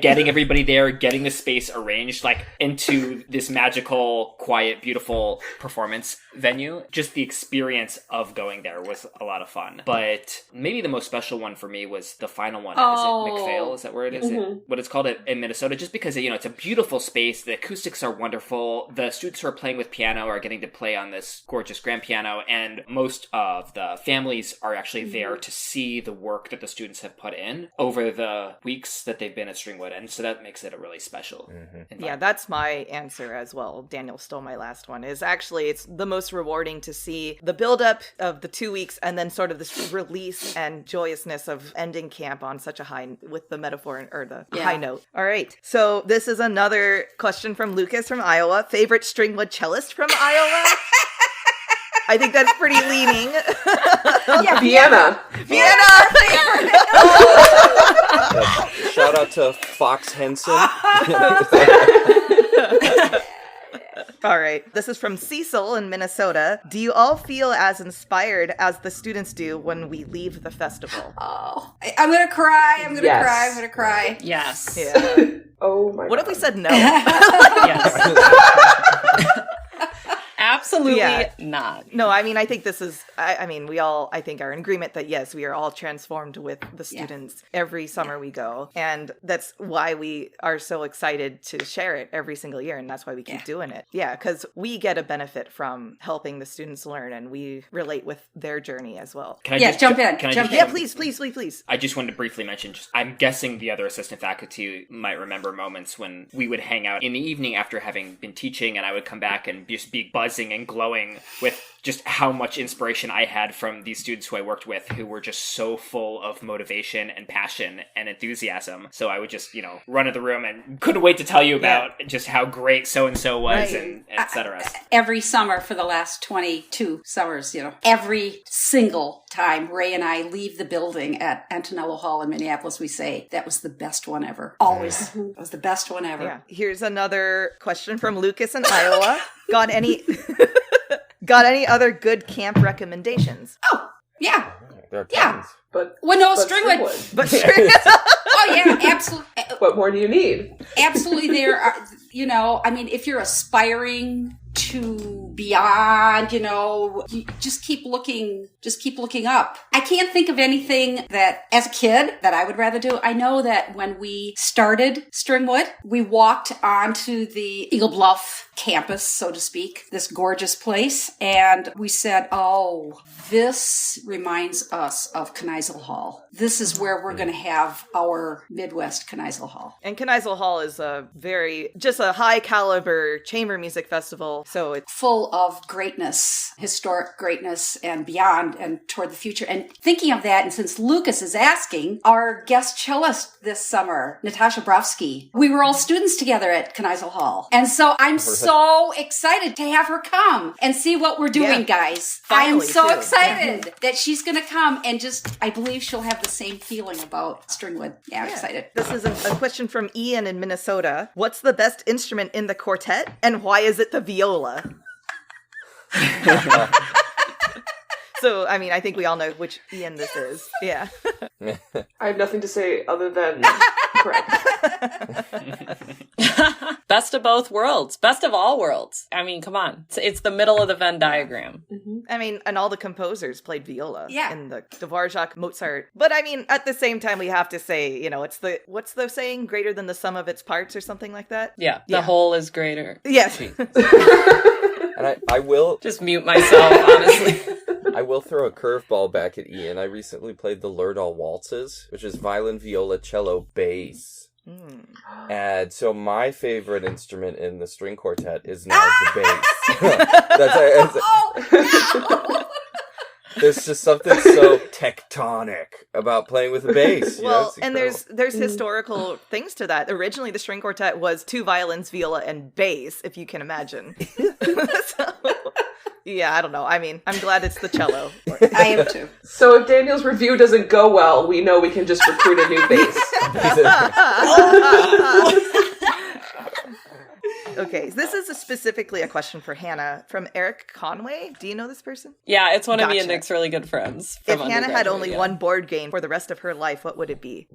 getting everybody there, getting the space arranged, like into this magical, quiet, beautiful performance venue. Just the experience of going there was a lot of fun. But maybe the most special one for me was the final one. Oh. Is it McPhail? Is that where it is? What it's called in Minnesota? Just because, you know, it's a beautiful space. The acoustics are wonderful. The students who are playing with piano are getting to play on this gorgeous grand piano. And most of the families are actually there to see the work that the students have put in over the weeks that they've been at Stringwood. And so that makes it a really special environment. Yeah, that's my answer as well. Daniel stole my last one. Is actually, it's the most rewarding to see the buildup of the 2 weeks and then sort of this release and joyousness of ending camp on such a high, with the metaphor or the high note. All right. So this is another question from Lucas from Iowa. Favorite Stringwood cellist from Iowa? I think that's pretty leaning. Yeah, Vienna. Shout out to Fox Henson. All right. This is from Cecil in Minnesota. Do you all feel as inspired as the students do when we leave the festival? Oh, I'm gonna cry. I'm gonna Yes. cry. I'm gonna cry. Yes. Yeah. Oh my What god. if we said no? Yes. Absolutely Yeah. not. No, I mean, I think this is, I mean, we all, I think, are in agreement that, yes, we are all transformed with the students every summer we go. And that's why we are so excited to share it every single year. And that's why we keep doing it. Yeah, because we get a benefit from helping the students learn and we relate with their journey as well. Can I Yeah, just jump in. Can I Jump just in. Yeah, please. I just wanted to briefly mention, I'm guessing the other assistant faculty might remember moments when we would hang out in the evening after having been teaching, and I would come back and just be buzzing and glowing with just how much inspiration I had from these students who I worked with, who were just so full of motivation and passion and enthusiasm. So I would just, run in the room and couldn't wait to tell you about just how great so-and-so was, Right. and et cetera. Every summer for the last 22 summers, every single time Ray and I leave the building at Antonello Hall in Minneapolis, we say, that was the best one ever. Always. It was the best one ever. Yeah. Here's another question from Lucas in Iowa. Got any other good camp recommendations? Oh, yeah. There are Yeah. tons. But Well, no, but Stringwood. But Oh, yeah, absolutely. What more do you need? Absolutely. There are, if you're aspiring to beyond, you just keep looking up. I can't think of anything that as a kid that I would rather do. I know that when we started Stringwood, we walked onto the Eagle Bluff campus, so to speak, this gorgeous place. And we said, oh, this reminds us of Kneisel Hall. This is where we're going to have our Midwest Kneisel Hall. And Kneisel Hall is just a high caliber chamber music festival. So it's Full of greatness, historic greatness and beyond and toward the future. And thinking of that, and since Lucas is asking, our guest cellist this summer, Natasha Brovsky, we were all students together at Kneisel Hall. And so I'm so excited to have her come and see what we're doing, guys. I am Finally, so too. excited that she's going to come and I believe she'll have the same feeling about Stringwood. Yeah, I'm excited. This is a question from Ian in Minnesota. What's the best instrument in the quartet, and why is it the viola? So, I think we all know which Ian this is. Yeah. I have nothing to say other than Best of both worlds. Best of all worlds. I mean, come on. It's the middle of the Venn diagram. Mm-hmm. I mean, and all the composers played viola in the Dvorak, Mozart. But I mean, at the same time, we have to say, you know, what's the saying? Greater than the sum of its parts or something like that? Yeah, the whole is greater. Yes. And I will just mute myself, honestly. I will throw a curveball back at Ian. I recently played the Lerdahl Waltzes, which is violin, viola, cello, bass. And so my favorite instrument in the string quartet is now the bass. There's just something so tectonic about playing with a bass. Well, and there's historical things to that. Originally, the string quartet was 2 violins, viola, and bass, if you can imagine. So, yeah, I don't know. I mean, I'm glad it's the cello. I am too. So if Daniel's review doesn't go well, we know we can just recruit a new bass. Okay, this is specifically a question for Hannah from Eric Conway. Do you know this person? Yeah, it's one of me Gotcha. and Nick's really good friends. If Hannah had only one board game for the rest of her life, what would it be?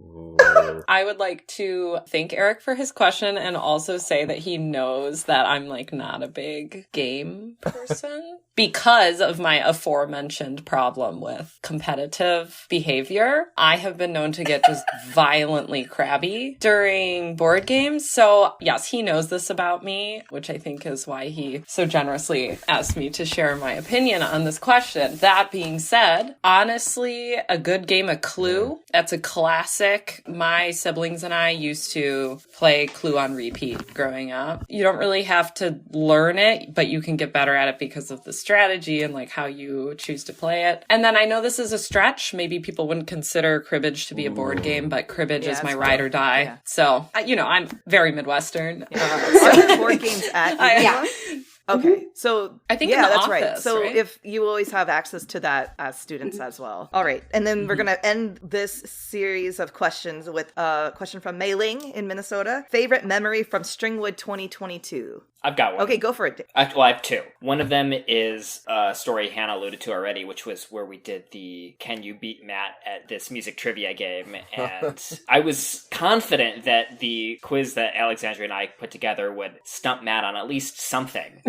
I would like to thank Eric for his question and also say that he knows that I'm like not a big game person because of my aforementioned problem with competitive behavior. I have been known to get just violently crabby during board games. So yes, he knows this about me, which I think is why he so generously asked me to share my opinion on this question. That being said, honestly, a good game of Clue, that's a classic. My siblings and I used to play Clue on repeat growing up. You don't really have to learn it, but you can get better at it because of the strategy and like how you choose to play it. And then I know this is a stretch. Maybe people wouldn't consider cribbage to be a board game, but cribbage is my ride or die. Yeah. So, I'm very Midwestern. Are there board games at Okay, so I think that's office, right. So right? if you always have access to that as students as well. All right, and then we're gonna end this series of questions with a question from Mei Ling in Minnesota. Favorite memory from Stringwood 2022. I've got one. Okay, go for it. I have 2. One of them is a story Hannah alluded to already, which was where we did the Can You Beat Matt at this music trivia game. And I was confident that the quiz that Alexandra and I put together would stump Matt on at least something.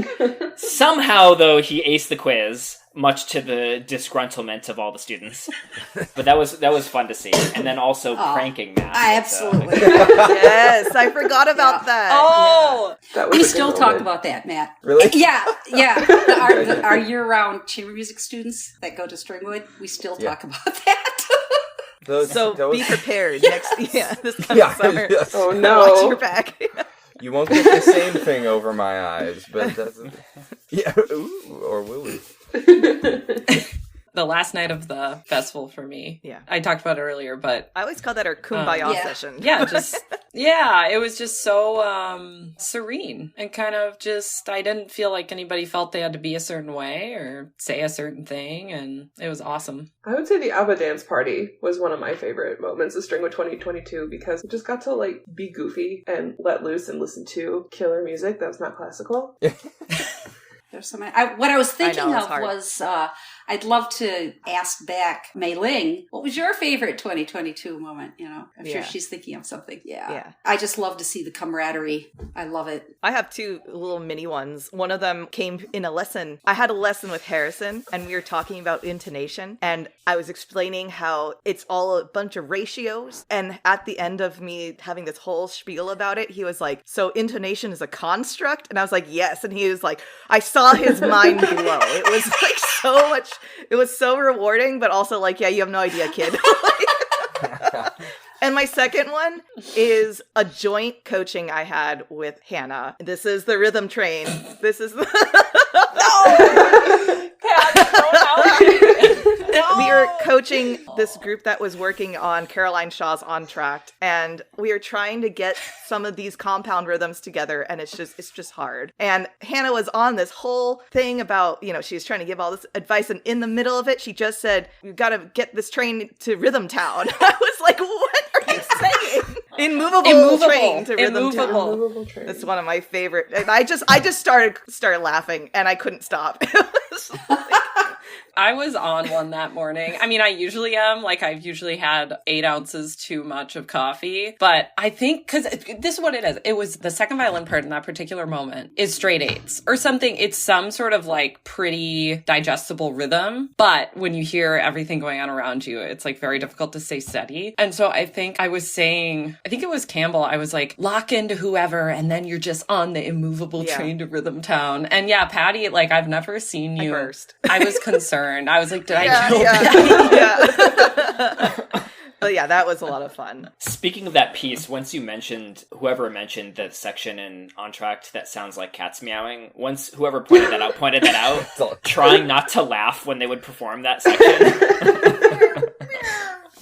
Somehow, though, he aced the quiz, much to the disgruntlement of all the students. But that was fun to see. And then also pranking Matt. Absolutely. Yes, I forgot about that. Oh! That was We a good still moment. talk about that, Matt. Really? Yeah. Our year-round chamber music students that go to Stringwood, we still talk about that. So be prepared this coming summer. Yes. Oh no. Watch your back. You won't get the same thing over my eyes, but that's... Yeah, ooh, or will we? The last night of the festival for me. Yeah. I talked about it earlier, but I always call that our kumbaya session. It was just so serene and kind of just, I didn't feel like anybody felt they had to be a certain way or say a certain thing, and it was awesome. I would say the ABBA dance party was one of my favorite moments of Stringwood 2022 because we just got to like be goofy and let loose and listen to killer music that's not classical. There's so many. What I was thinking it's of hard. was I'd love to ask back Mei Ling, what was your favorite 2022 moment? I'm sure she's thinking of something. Yeah. I just love to see the camaraderie. I love it. I have 2 little mini ones. One of them came in a lesson. I had a lesson with Harrison, and we were talking about intonation, and I was explaining how it's all a bunch of ratios, and at the end of me having this whole spiel about it, he was like, so intonation is a construct? And I was like, yes. And he was like, I saw his mind blow. It was like so much, it was so rewarding, but also like, yeah, you have no idea, kid. And my second one is a joint coaching I had with Hannah. This is the rhythm train. This is the... We were coaching this group that was working on Caroline Shaw's On Tract, and we were trying to get some of these compound rhythms together, and it's just hard. And Hannah was on this whole thing about, she was trying to give all this advice, and in the middle of it, she just said, we've got to get this train to Rhythm Town. I was like, what are you saying? Immovable train to Rhythm Town. That's one of my favorite. And I just started laughing, and I couldn't stop. It was like, I was on one that morning. I mean, I usually am. Like, I've usually had 8 ounces too much of coffee. But I think, because this is what it is. It was the second violin part in that particular moment is straight 8s or something. It's some sort of like pretty digestible rhythm. But when you hear everything going on around you, it's like very difficult to stay steady. And so I think I was saying, I think it was Campbell, I was like, lock into whoever, and then you're just on the immovable train to Rhythm Town. And yeah, Patty, like, I've never seen you. I burst. I was concerned. I was like, did I kill Patty? Yeah. But yeah, that was a lot of fun. Speaking of that piece, once you mentioned, whoever mentioned the section in Entr'acte that sounds like cats meowing, once whoever pointed that out, trying not to laugh when they would perform that section.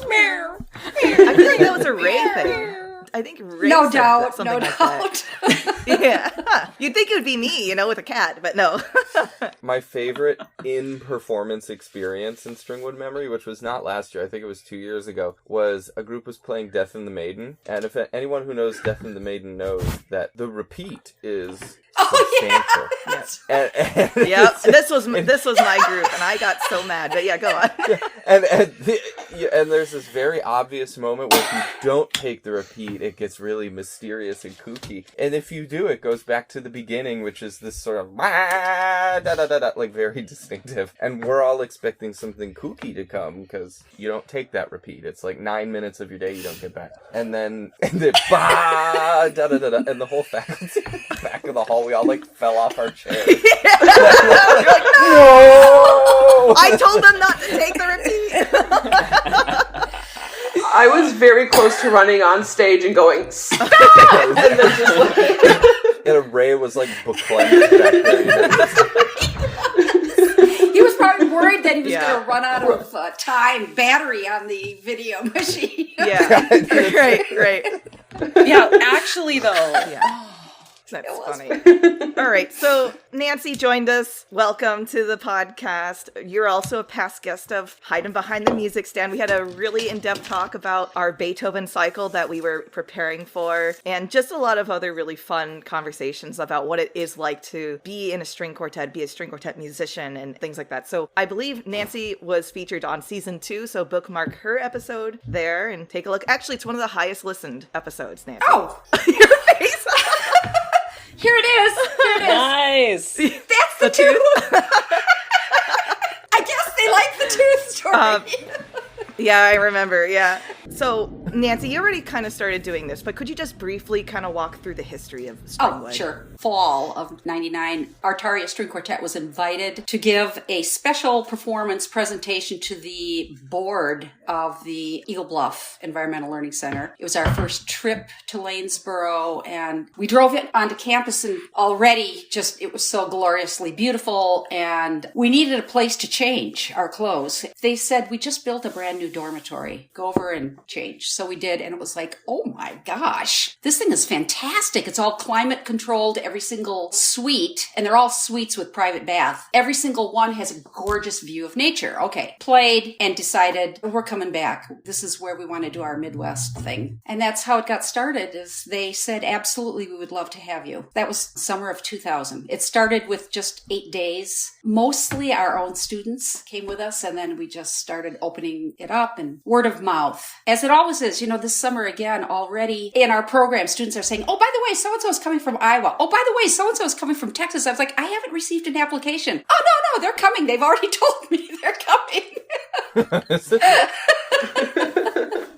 I feel like that was a Ray thing. I think Ray No said doubt, something no like doubt. that. Yeah. You'd think it would be me, with a cat, but no. My favorite in-performance experience in Stringwood memory, which was not last year, I think it was 2 years ago, was a group was playing Death and the Maiden. And if anyone who knows Death and the Maiden knows that the repeat is substantial. Yes. And Yep. This was my group, and I got so mad. But yeah, go on. And there's this very obvious moment where if you don't take the repeat, it gets really mysterious and kooky. And if you do, it goes back to the beginning, which is this sort of like very distinctive. And we're all expecting something kooky to come because you don't take that repeat. It's like 9 minutes of your day you don't get back. And then and the whole faculty back of the hall, we all like fell off our chairs. You're like, no! I told them not to take the repeat. I was very close to running on stage and going, stop! And then just like... And Ray was like book-clenched back there. He was probably worried that he was going to run out of battery on the video machine. Yeah. Right. Yeah, actually, though. Yeah. That's funny. All right. So Nancy joined us. Welcome to the podcast. You're also a past guest of Hiding Behind the Music Stand. We had a really in-depth talk about our Beethoven cycle that we were preparing for, and just a lot of other really fun conversations about what it is like to be in a string quartet, be a string quartet musician, and things like that. So I believe Nancy was featured on season 2, so bookmark her episode there and take a look. Actually, it's one of the highest listened episodes, Nancy. Oh! Your face! Here it is. Nice. That's the tooth. I guess they like the tooth story. Yeah, I remember. Yeah. So, Nancy, you already kind of started doing this, but could you just briefly kind of walk through the history of Stringwood? Oh, sure. Fall of 99, Artaria String Quartet was invited to give a special performance presentation to the board of the Eagle Bluff Environmental Learning Center. It was our first trip to Lanesboro, and we drove it onto campus, and already it was so gloriously beautiful, and we needed a place to change our clothes. They said, we just built a brand new dormitory. Go over and change. So we did, and it was like, oh my gosh, this thing is fantastic. It's all climate controlled, every single suite, and they're all suites with private bath. Every single one has a gorgeous view of nature. Okay, played and decided we're coming back. This is where we want to do our Midwest thing. And that's how it got started, is they said, absolutely, we would love to have you. That was summer of 2000. It started with just 8 days. Mostly our own students came with us, and then we just started opening it up, and word of mouth. As it always is, this summer again, already in our program, students are saying, oh, by the way, so-and-so is coming from Iowa. Oh, by the way, so-and-so is coming from Texas. I was like, I haven't received an application. Oh, no, they're coming. They've already told me they're coming.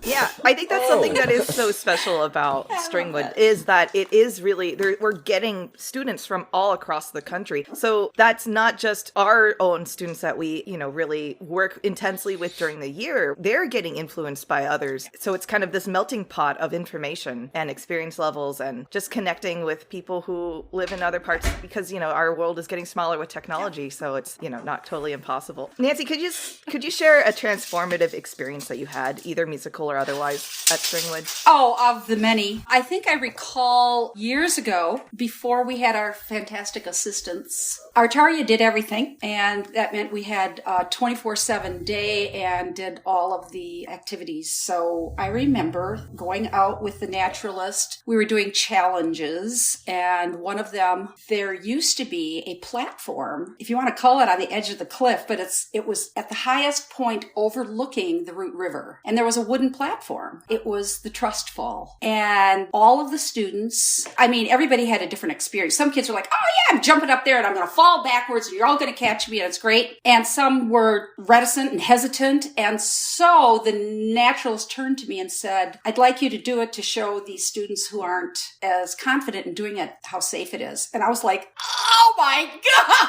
Yeah, I think that's something that is so special about Stringwood, is that it is really, we're getting students from all across the country. So that's not just our own students that we, really work intensely with during the year. They're getting influenced by others. So it's kind of this melting pot of information and experience levels, and just connecting with people who live in other parts, because, our world is getting smaller with technology. So it's, not totally impossible. Nancy, could you share a transformative experience that you had, either musical or otherwise at Stringwood? Oh, of the many. I think I recall years ago, before we had our fantastic assistants, Artaria did everything, and that meant we had a 24/7 day and did all of the activities. So I remember going out with the naturalist. We were doing challenges, and one of them, there used to be a platform, if you want to call it, on the edge of the cliff, but it was at the highest point overlooking the Root River, and there was a wooden platform. It was the Trust Fall, and all of the students, I mean, everybody had a different experience. Some kids were like, oh yeah, I'm jumping up there and I'm going to fall backwards and you're all going to catch me and it's great. And some were reticent and hesitant, and so the naturalist turned to me and said, I'd like you to do it to show these students who aren't as confident in doing it how safe it is. And I was like, oh my God!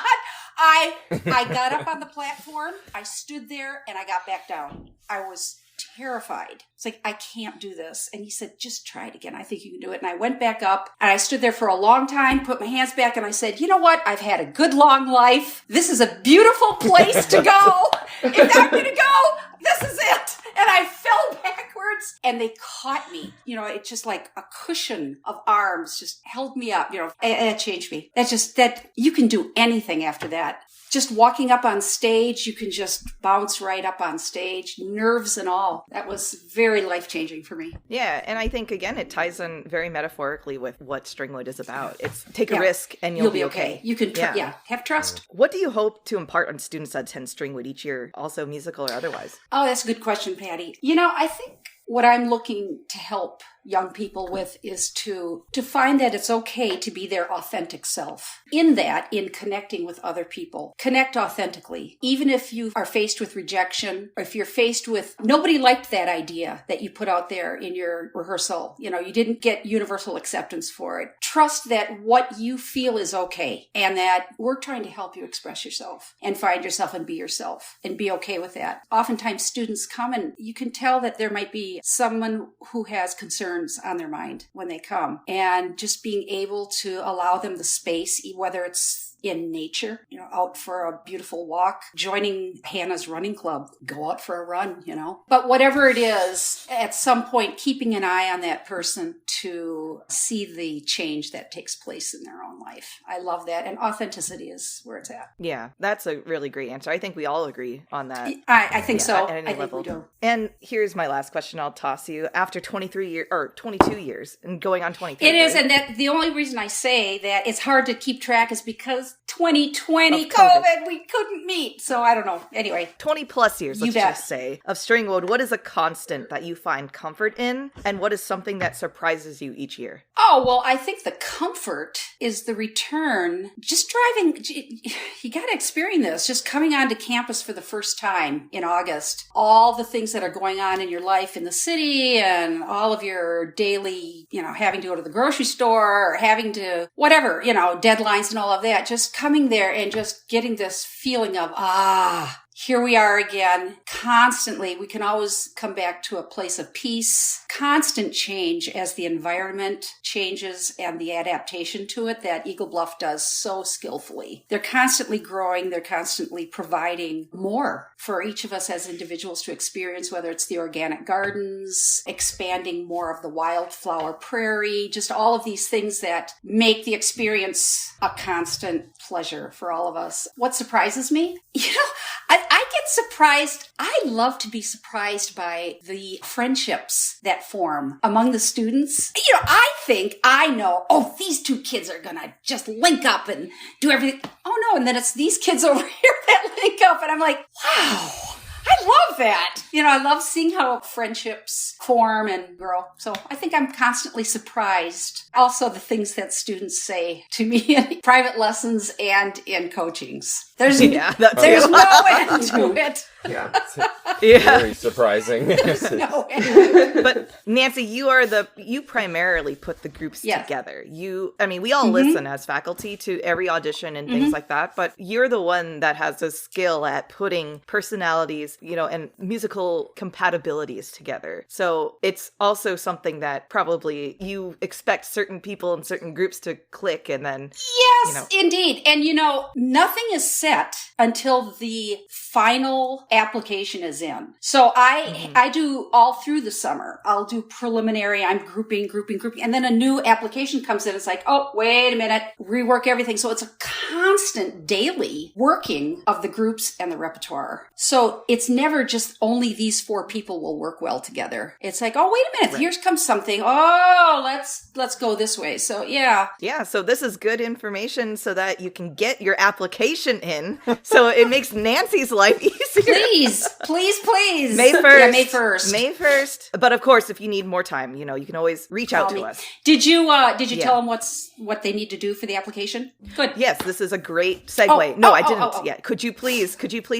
I got up on the platform, I stood there, and I got back down. I was terrified. It's like, I can't do this. And he said, just try it again. I think you can do it. And I went back up and I stood there for a long time, put my hands back, and I said, you know what? I've had a good long life. This is a beautiful place to go. If I'm going to go, this is it. And I fell backwards and they caught me. You know, it's just like a cushion of arms just held me up. You know, and it changed me. That's just that you can do anything after that. Just walking up on stage, you can just bounce right up on stage, nerves and all. That was very life-changing for me. Yeah, and I think, again, it ties in very metaphorically with what Stringwood is about. It's take a risk and you'll be okay. You can, have trust. What do you hope to impart on students that attend Stringwood each year, also musical or otherwise? Oh, that's a good question, Patty. You know, I think what I'm looking to help young people with is to find that it's okay to be their authentic self. In connecting with other people. Connect authentically. Even if you are faced with rejection, or if you're faced with, nobody liked that idea that you put out there in your rehearsal. You know, you didn't get universal acceptance for it. Trust that what you feel is okay, and that we're trying to help you express yourself and find yourself and be yourself and be okay with that. Oftentimes students come and you can tell that there might be someone who has concerns on their mind when they come, and just being able to allow them the space, whether it's in nature, you know, out for a beautiful walk, joining Hannah's running club, go out for a run, you know. But whatever it is, at some point, keeping an eye on that person to see the change that takes place in their own life. I love that. And authenticity is where it's at. Yeah, that's a really great answer. I think we all agree on that. I think so. At any I level. think we do. And here's my last question I'll toss you. After 22 years and going on 23. It is, and that the only reason I say that it's hard to keep track is because 2020 COVID, we couldn't meet. So I don't know. Anyway. 20 plus years, let's just say, of Stringwood. What is a constant that you find comfort in? And what is something that surprises you each year? Oh, well, I think the comfort is the return. Just driving, you got to experience this. Just coming onto campus for the first time in August. All the things that are going on in your life in the city and all of your daily, you know, having to go to the grocery store or having to, whatever, you know, deadlines and all of that. Just coming there and just getting this feeling of, here we are again, constantly. We can always come back to a place of peace, constant change as the environment changes and the adaptation to it that Eagle Bluff does so skillfully. They're constantly growing. They're constantly providing more for each of us as individuals to experience, whether it's the organic gardens, expanding more of the wildflower prairie, just all of these things that make the experience a constant pleasure for all of us. What surprises me? You know, I get surprised. I love to be surprised by the friendships that form among the students. You know, I think I know, these two kids are going to just link up and do everything. Oh no. And then it's these kids over here that link up. And I'm like, wow. I love that. You know, I love seeing how friendships form and grow. So I think I'm constantly surprised. Also, the things that students say to me in private lessons and in coachings. There's no end to it. Yeah. Very surprising. No end. But Nancy, you primarily put the groups together. We all listen as faculty to every audition and things like that, but you're the one that has a skill at putting personalities, you know, and musical compatibilities together. So it's also something that probably you expect certain people in certain groups to click and then, Yes, indeed. And you know, nothing is set until the final application is in. So I do all through the summer. I'll do preliminary, I'm grouping, and then a new application comes in. It's like, oh, wait a minute, rework everything. So it's a constant daily working of the groups and the repertoire. So it's never just only these 4 people will work well together. It's like, oh, wait a minute, here comes something. Oh, let's go this way. So yeah. Yeah, so this is good information so that you can get your application in. So it makes Nancy's life easier. Please. May 1st. Yeah, May 1st. May 1st. But of course, if you need more time, you can always reach out to us. Did you tell them what they need to do for the application? Good. Yes, this is a great segue. I didn't yet. Could you please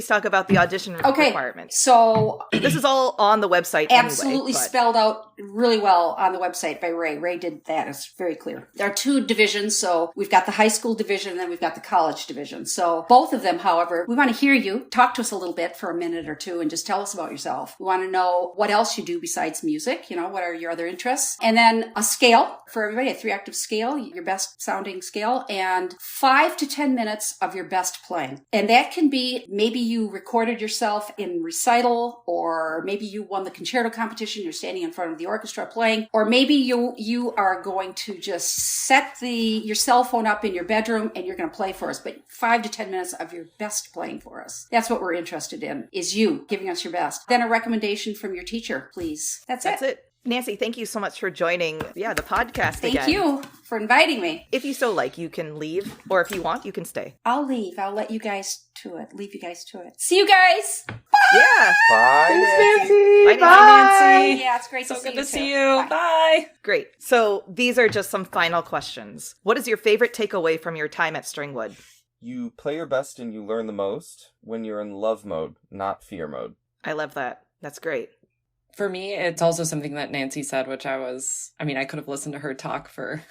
talk about the audition requirements? So this is all on the website absolutely spelled out really well on the website by Ray. Ray did that. It's very clear. There are 2 divisions. So we've got the high school division and then we've got the college division. So both of them, however, we want to hear you. Talk to us a little bit for a minute or 2 and just tell us about yourself. We want to know what else you do besides music. What are your other interests? And then a scale for everybody, a 3-octave scale, your best sounding scale, and 5 to 10 minutes of your best playing. And that can be maybe you recorded yourself in recital, or maybe you won the concerto competition, you're standing in front of the orchestra playing, or maybe you are going to just set your cell phone up in your bedroom and you're going to play for us, but 5 to 10 minutes of your best playing for us. That's what we're interested in, is you giving us your best. Then a recommendation from your teacher, please. That's it. Nancy, thank you so much for joining the podcast again. Thank you for inviting me. If you so like, you can leave, or if you want, you can stay. I'll leave. I'll let you guys to it. Leave you guys to it. See you guys. Bye. Yeah. Bye, Nancy. Bye, Nancy. Yeah, it's great So to see good you. to see you. Bye. Great. So these are just some final questions. What is your favorite takeaway from your time at Stringwood? You play your best and you learn the most when you're in love mode, not fear mode. I love that. That's great. For me, it's also something that Nancy said, which I could have listened to her talk for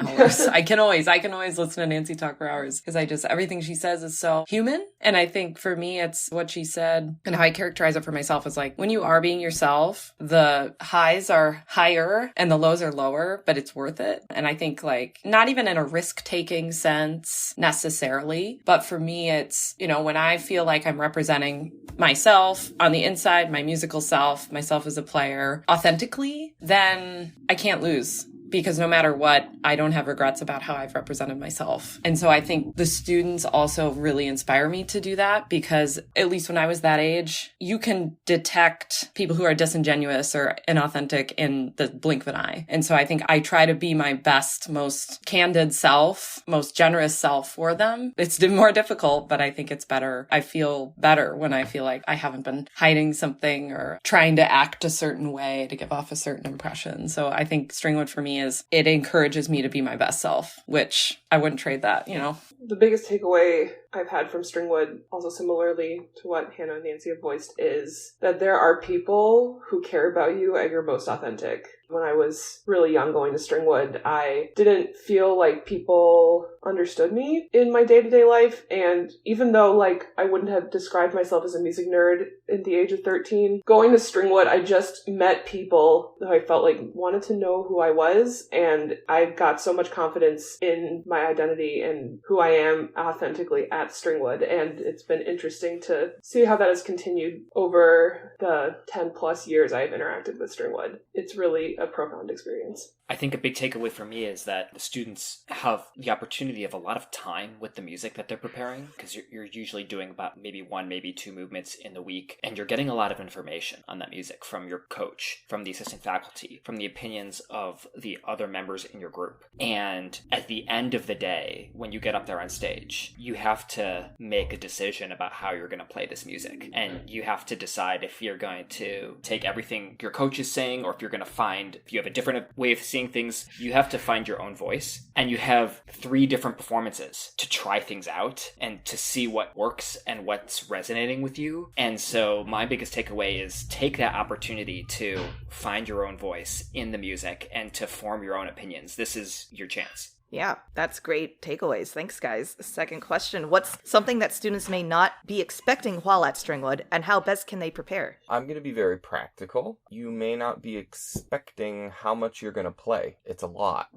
hours. I can always listen to Nancy talk for hours because everything she says is so human. And I think for me, it's what she said and how I characterize it for myself is like, when you are being yourself, the highs are higher and the lows are lower, but it's worth it. And I think like, not even in a risk-taking sense necessarily, but for me, it's, when I feel like I'm representing myself on the inside, my musical self, myself as a player authentically, then I can't lose. Because no matter what, I don't have regrets about how I've represented myself. And so I think the students also really inspire me to do that because at least when I was that age, you can detect people who are disingenuous or inauthentic in the blink of an eye. And so I think I try to be my best, most candid self, most generous self for them. It's more difficult, but I think it's better. I feel better when I feel like I haven't been hiding something or trying to act a certain way to give off a certain impression. So I think Stringwood for me is it encourages me to be my best self, which I wouldn't trade that, The biggest takeaway I've had from Stringwood, also similarly to what Hannah and Nancy have voiced, is that there are people who care about you at your most authentic. When I was really young going to Stringwood, I didn't feel like people understood me in my day-to-day life. And even though I wouldn't have described myself as a music nerd at the age of 13, going to Stringwood, I just met people who I felt like wanted to know who I was. And I got so much confidence in my identity and who I am authentically at Stringwood. And it's been interesting to see how that has continued over the 10 plus years I've interacted with Stringwood. It's really a profound experience. I think a big takeaway for me is that the students have the opportunity of a lot of time with the music that they're preparing, because you're usually doing about maybe 1, maybe 2 movements in the week, and you're getting a lot of information on that music from your coach, from the assistant faculty, from the opinions of the other members in your group. And at the end of the day, when you get up there on stage, you have to make a decision about how you're going to play this music. And you have to decide if you're going to take everything your coach is saying, or if you're going to if you have a different way of seeing things, you have to find your own voice. And you have 3 different performances to try things out and to see what works and what's resonating with you. And so my biggest takeaway is take that opportunity to find your own voice in the music and to form your own opinions. This is your chance. Yeah, that's great takeaways. Thanks, guys. Second question. What's something that students may not be expecting while at Stringwood, and how best can they prepare? I'm going to be very practical. You may not be expecting how much you're going to play. It's a lot.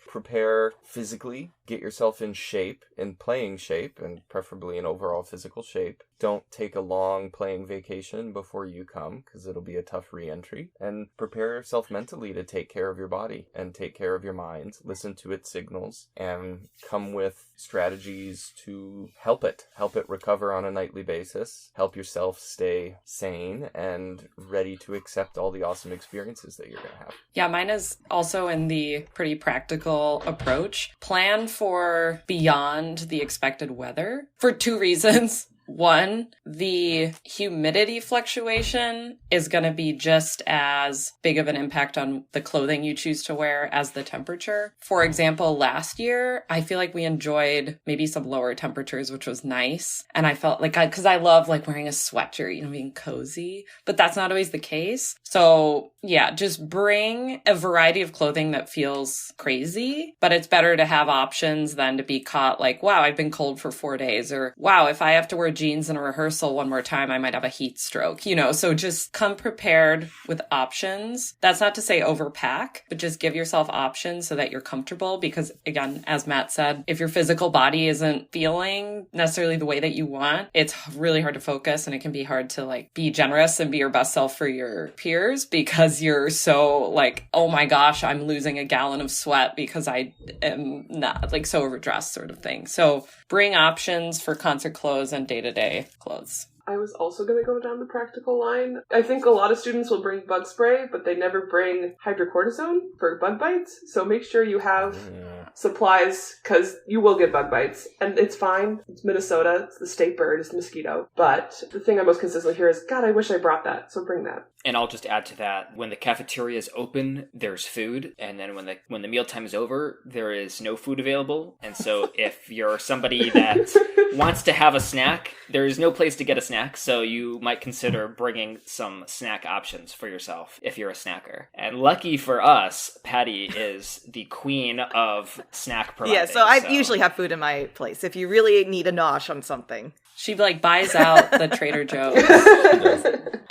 Prepare physically, get yourself in shape, in playing shape, and preferably in overall physical shape. Don't take a long playing vacation before you come, because it'll be a tough re-entry. And prepare yourself mentally to take care of your body and take care of your mind. Listen to its signals and come with strategies to help it recover on a nightly basis. Help yourself stay sane and ready to accept all the awesome experiences that you're going to have. Yeah, mine is also in the pretty practical approach. Plan for beyond the expected weather for 2 reasons. One, the humidity fluctuation is going to be just as big of an impact on the clothing you choose to wear as the temperature. For example, last year, I feel like we enjoyed maybe some lower temperatures, which was nice. And I felt like because I love like wearing a sweatshirt, being cozy, but that's not always the case. So yeah, just bring a variety of clothing that feels crazy, but it's better to have options than to be caught like, wow, I've been cold for 4 days, or wow, if I have to wear jeans in a rehearsal one more time, I might have a heat stroke, so just come prepared with options. That's not to say overpack, but just give yourself options so that you're comfortable, because again, as Matt said, if your physical body isn't feeling necessarily the way that you want, it's really hard to focus, and it can be hard to like be generous and be your best self for your peers, because you're so like, oh my gosh, I'm losing a gallon of sweat because I am not like so overdressed sort of thing. So bring options for concert clothes and day-to-day clothes. I was also going to go down the practical line. I think a lot of students will bring bug spray, but they never bring hydrocortisone for bug bites. So make sure you have supplies, because you will get bug bites. And it's fine. It's Minnesota. It's the state bird. It's the mosquito. But the thing I most consistently hear is, God, I wish I brought that. So bring that. And I'll just add to that, when the cafeteria is open, there's food. And then when the mealtime is over, there is no food available. And so if you're somebody that wants to have a snack, there is no place to get a snack. So you might consider bringing some snack options for yourself if you're a snacker. And lucky for us, Patty is the queen of snack providing. Yeah, so I usually have food in my place if you really need a nosh on something. She like buys out the Trader Joe's.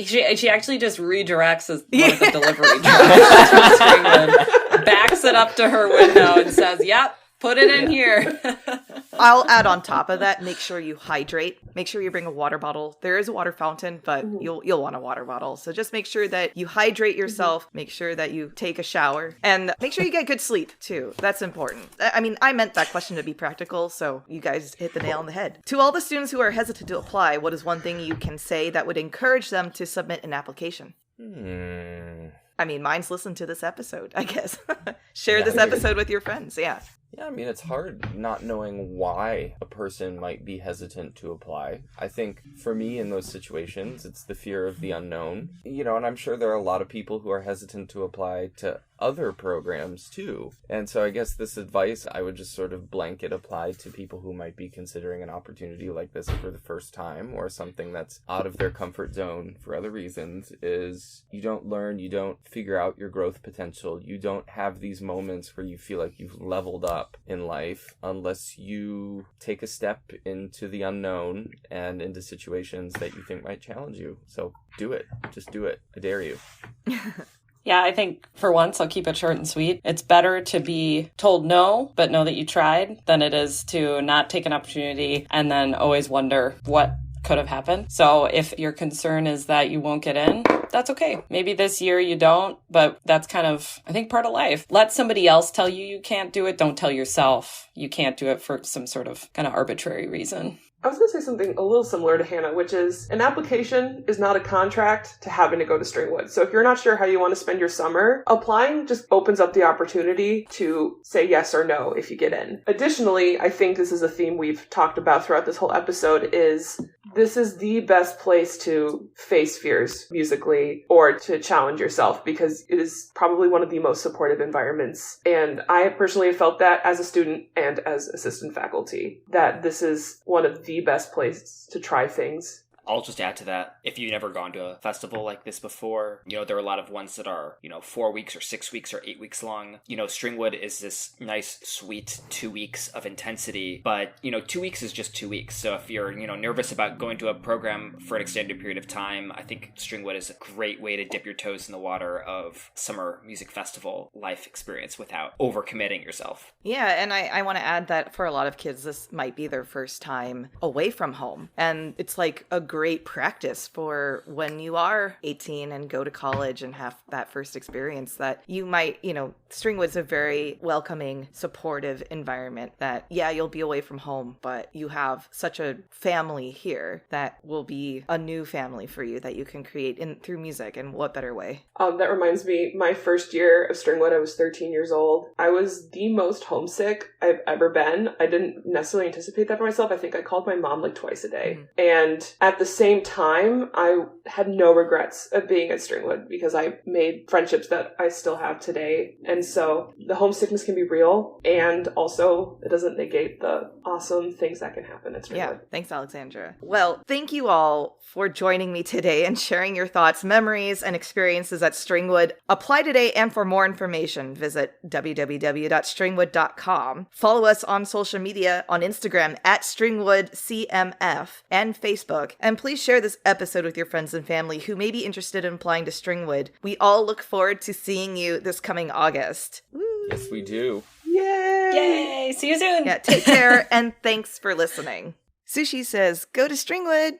She actually just redirects one of the delivery trucks, backs it up to her window and says, "Yep, put it in here." I'll add on top of that, make sure you hydrate. Make sure you bring a water bottle. There is a water fountain, but you'll want a water bottle. So just make sure that you hydrate yourself. Make sure that you take a shower. And make sure you get good sleep, too. That's important. I mean, I meant that question to be practical, so you guys hit the nail on the head. To all the students who are hesitant to apply, what is one thing you can say that would encourage them to submit an application? I mean, mine's listen to this episode, I guess. Share this episode with your friends, yeah. Yeah, I mean, it's hard not knowing why a person might be hesitant to apply. I think for me in those situations, it's the fear of the unknown. And I'm sure there are a lot of people who are hesitant to apply to other programs too. And so I guess this advice I would just sort of blanket apply to people who might be considering an opportunity like this for the first time, or something that's out of their comfort zone for other reasons, is you don't learn, you don't figure out your growth potential, you don't have these moments where you feel like you've leveled up in life unless you take a step into the unknown and into situations that you think might challenge you. So do it. Just do it. I dare you. Yeah, I think for once, I'll keep it short and sweet. It's better to be told no, but know that you tried, than it is to not take an opportunity and then always wonder what could have happened. So if your concern is that you won't get in, that's okay. Maybe this year you don't, but that's kind of, I think, part of life. Let somebody else tell you can't do it. Don't tell yourself you can't do it for some sort of kind of arbitrary reason. I was going to say something a little similar to Hannah, which is an application is not a contract to having to go to Stringwood. So if you're not sure how you want to spend your summer, applying just opens up the opportunity to say yes or no if you get in. Additionally, I think this is a theme we've talked about throughout this whole episode, is this is the best place to face fears musically or to challenge yourself, because it is probably one of the most supportive environments. And I personally have felt that as a student and as assistant faculty, that this is one of the best places to try things. I'll just add to that. If you've never gone to a festival like this before, there are a lot of ones that are, 4 weeks or 6 weeks or 8 weeks long. Stringwood is this nice, sweet 2 weeks of intensity, but, 2 weeks is just 2 weeks. So if you're, nervous about going to a program for an extended period of time, I think Stringwood is a great way to dip your toes in the water of summer music festival life experience without overcommitting yourself. Yeah, and I want to add that for a lot of kids, this might be their first time away from home. And it's like a great practice for when you are 18 and go to college and have that first experience that you might, Stringwood's a very welcoming, supportive environment that, yeah, you'll be away from home, but you have such a family here that will be a new family for you that you can create through music. And what better way? That reminds me, my first year of Stringwood, I was 13 years old. I was the most homesick I've ever been. I didn't necessarily anticipate that for myself. I think I called my mom like twice a day. And at the same time, I had no regrets of being at Stringwood because I made friendships that I still have today. And so the homesickness can be real, and also it doesn't negate the awesome things that can happen at Stringwood. Yeah, thanks, Alexandra. Well, thank you all for joining me today and sharing your thoughts, memories, and experiences at Stringwood. Apply today, and for more information, visit www.stringwood.com. Follow us on social media on Instagram at StringwoodCMF and Facebook. And please share this episode with your friends and family who may be interested in applying to Stringwood. We all look forward to seeing you this coming August. Woo! Yes, we do. Yay! Yay! See you soon. Yeah, take care, and thanks for listening. Sushi says, go to Stringwood.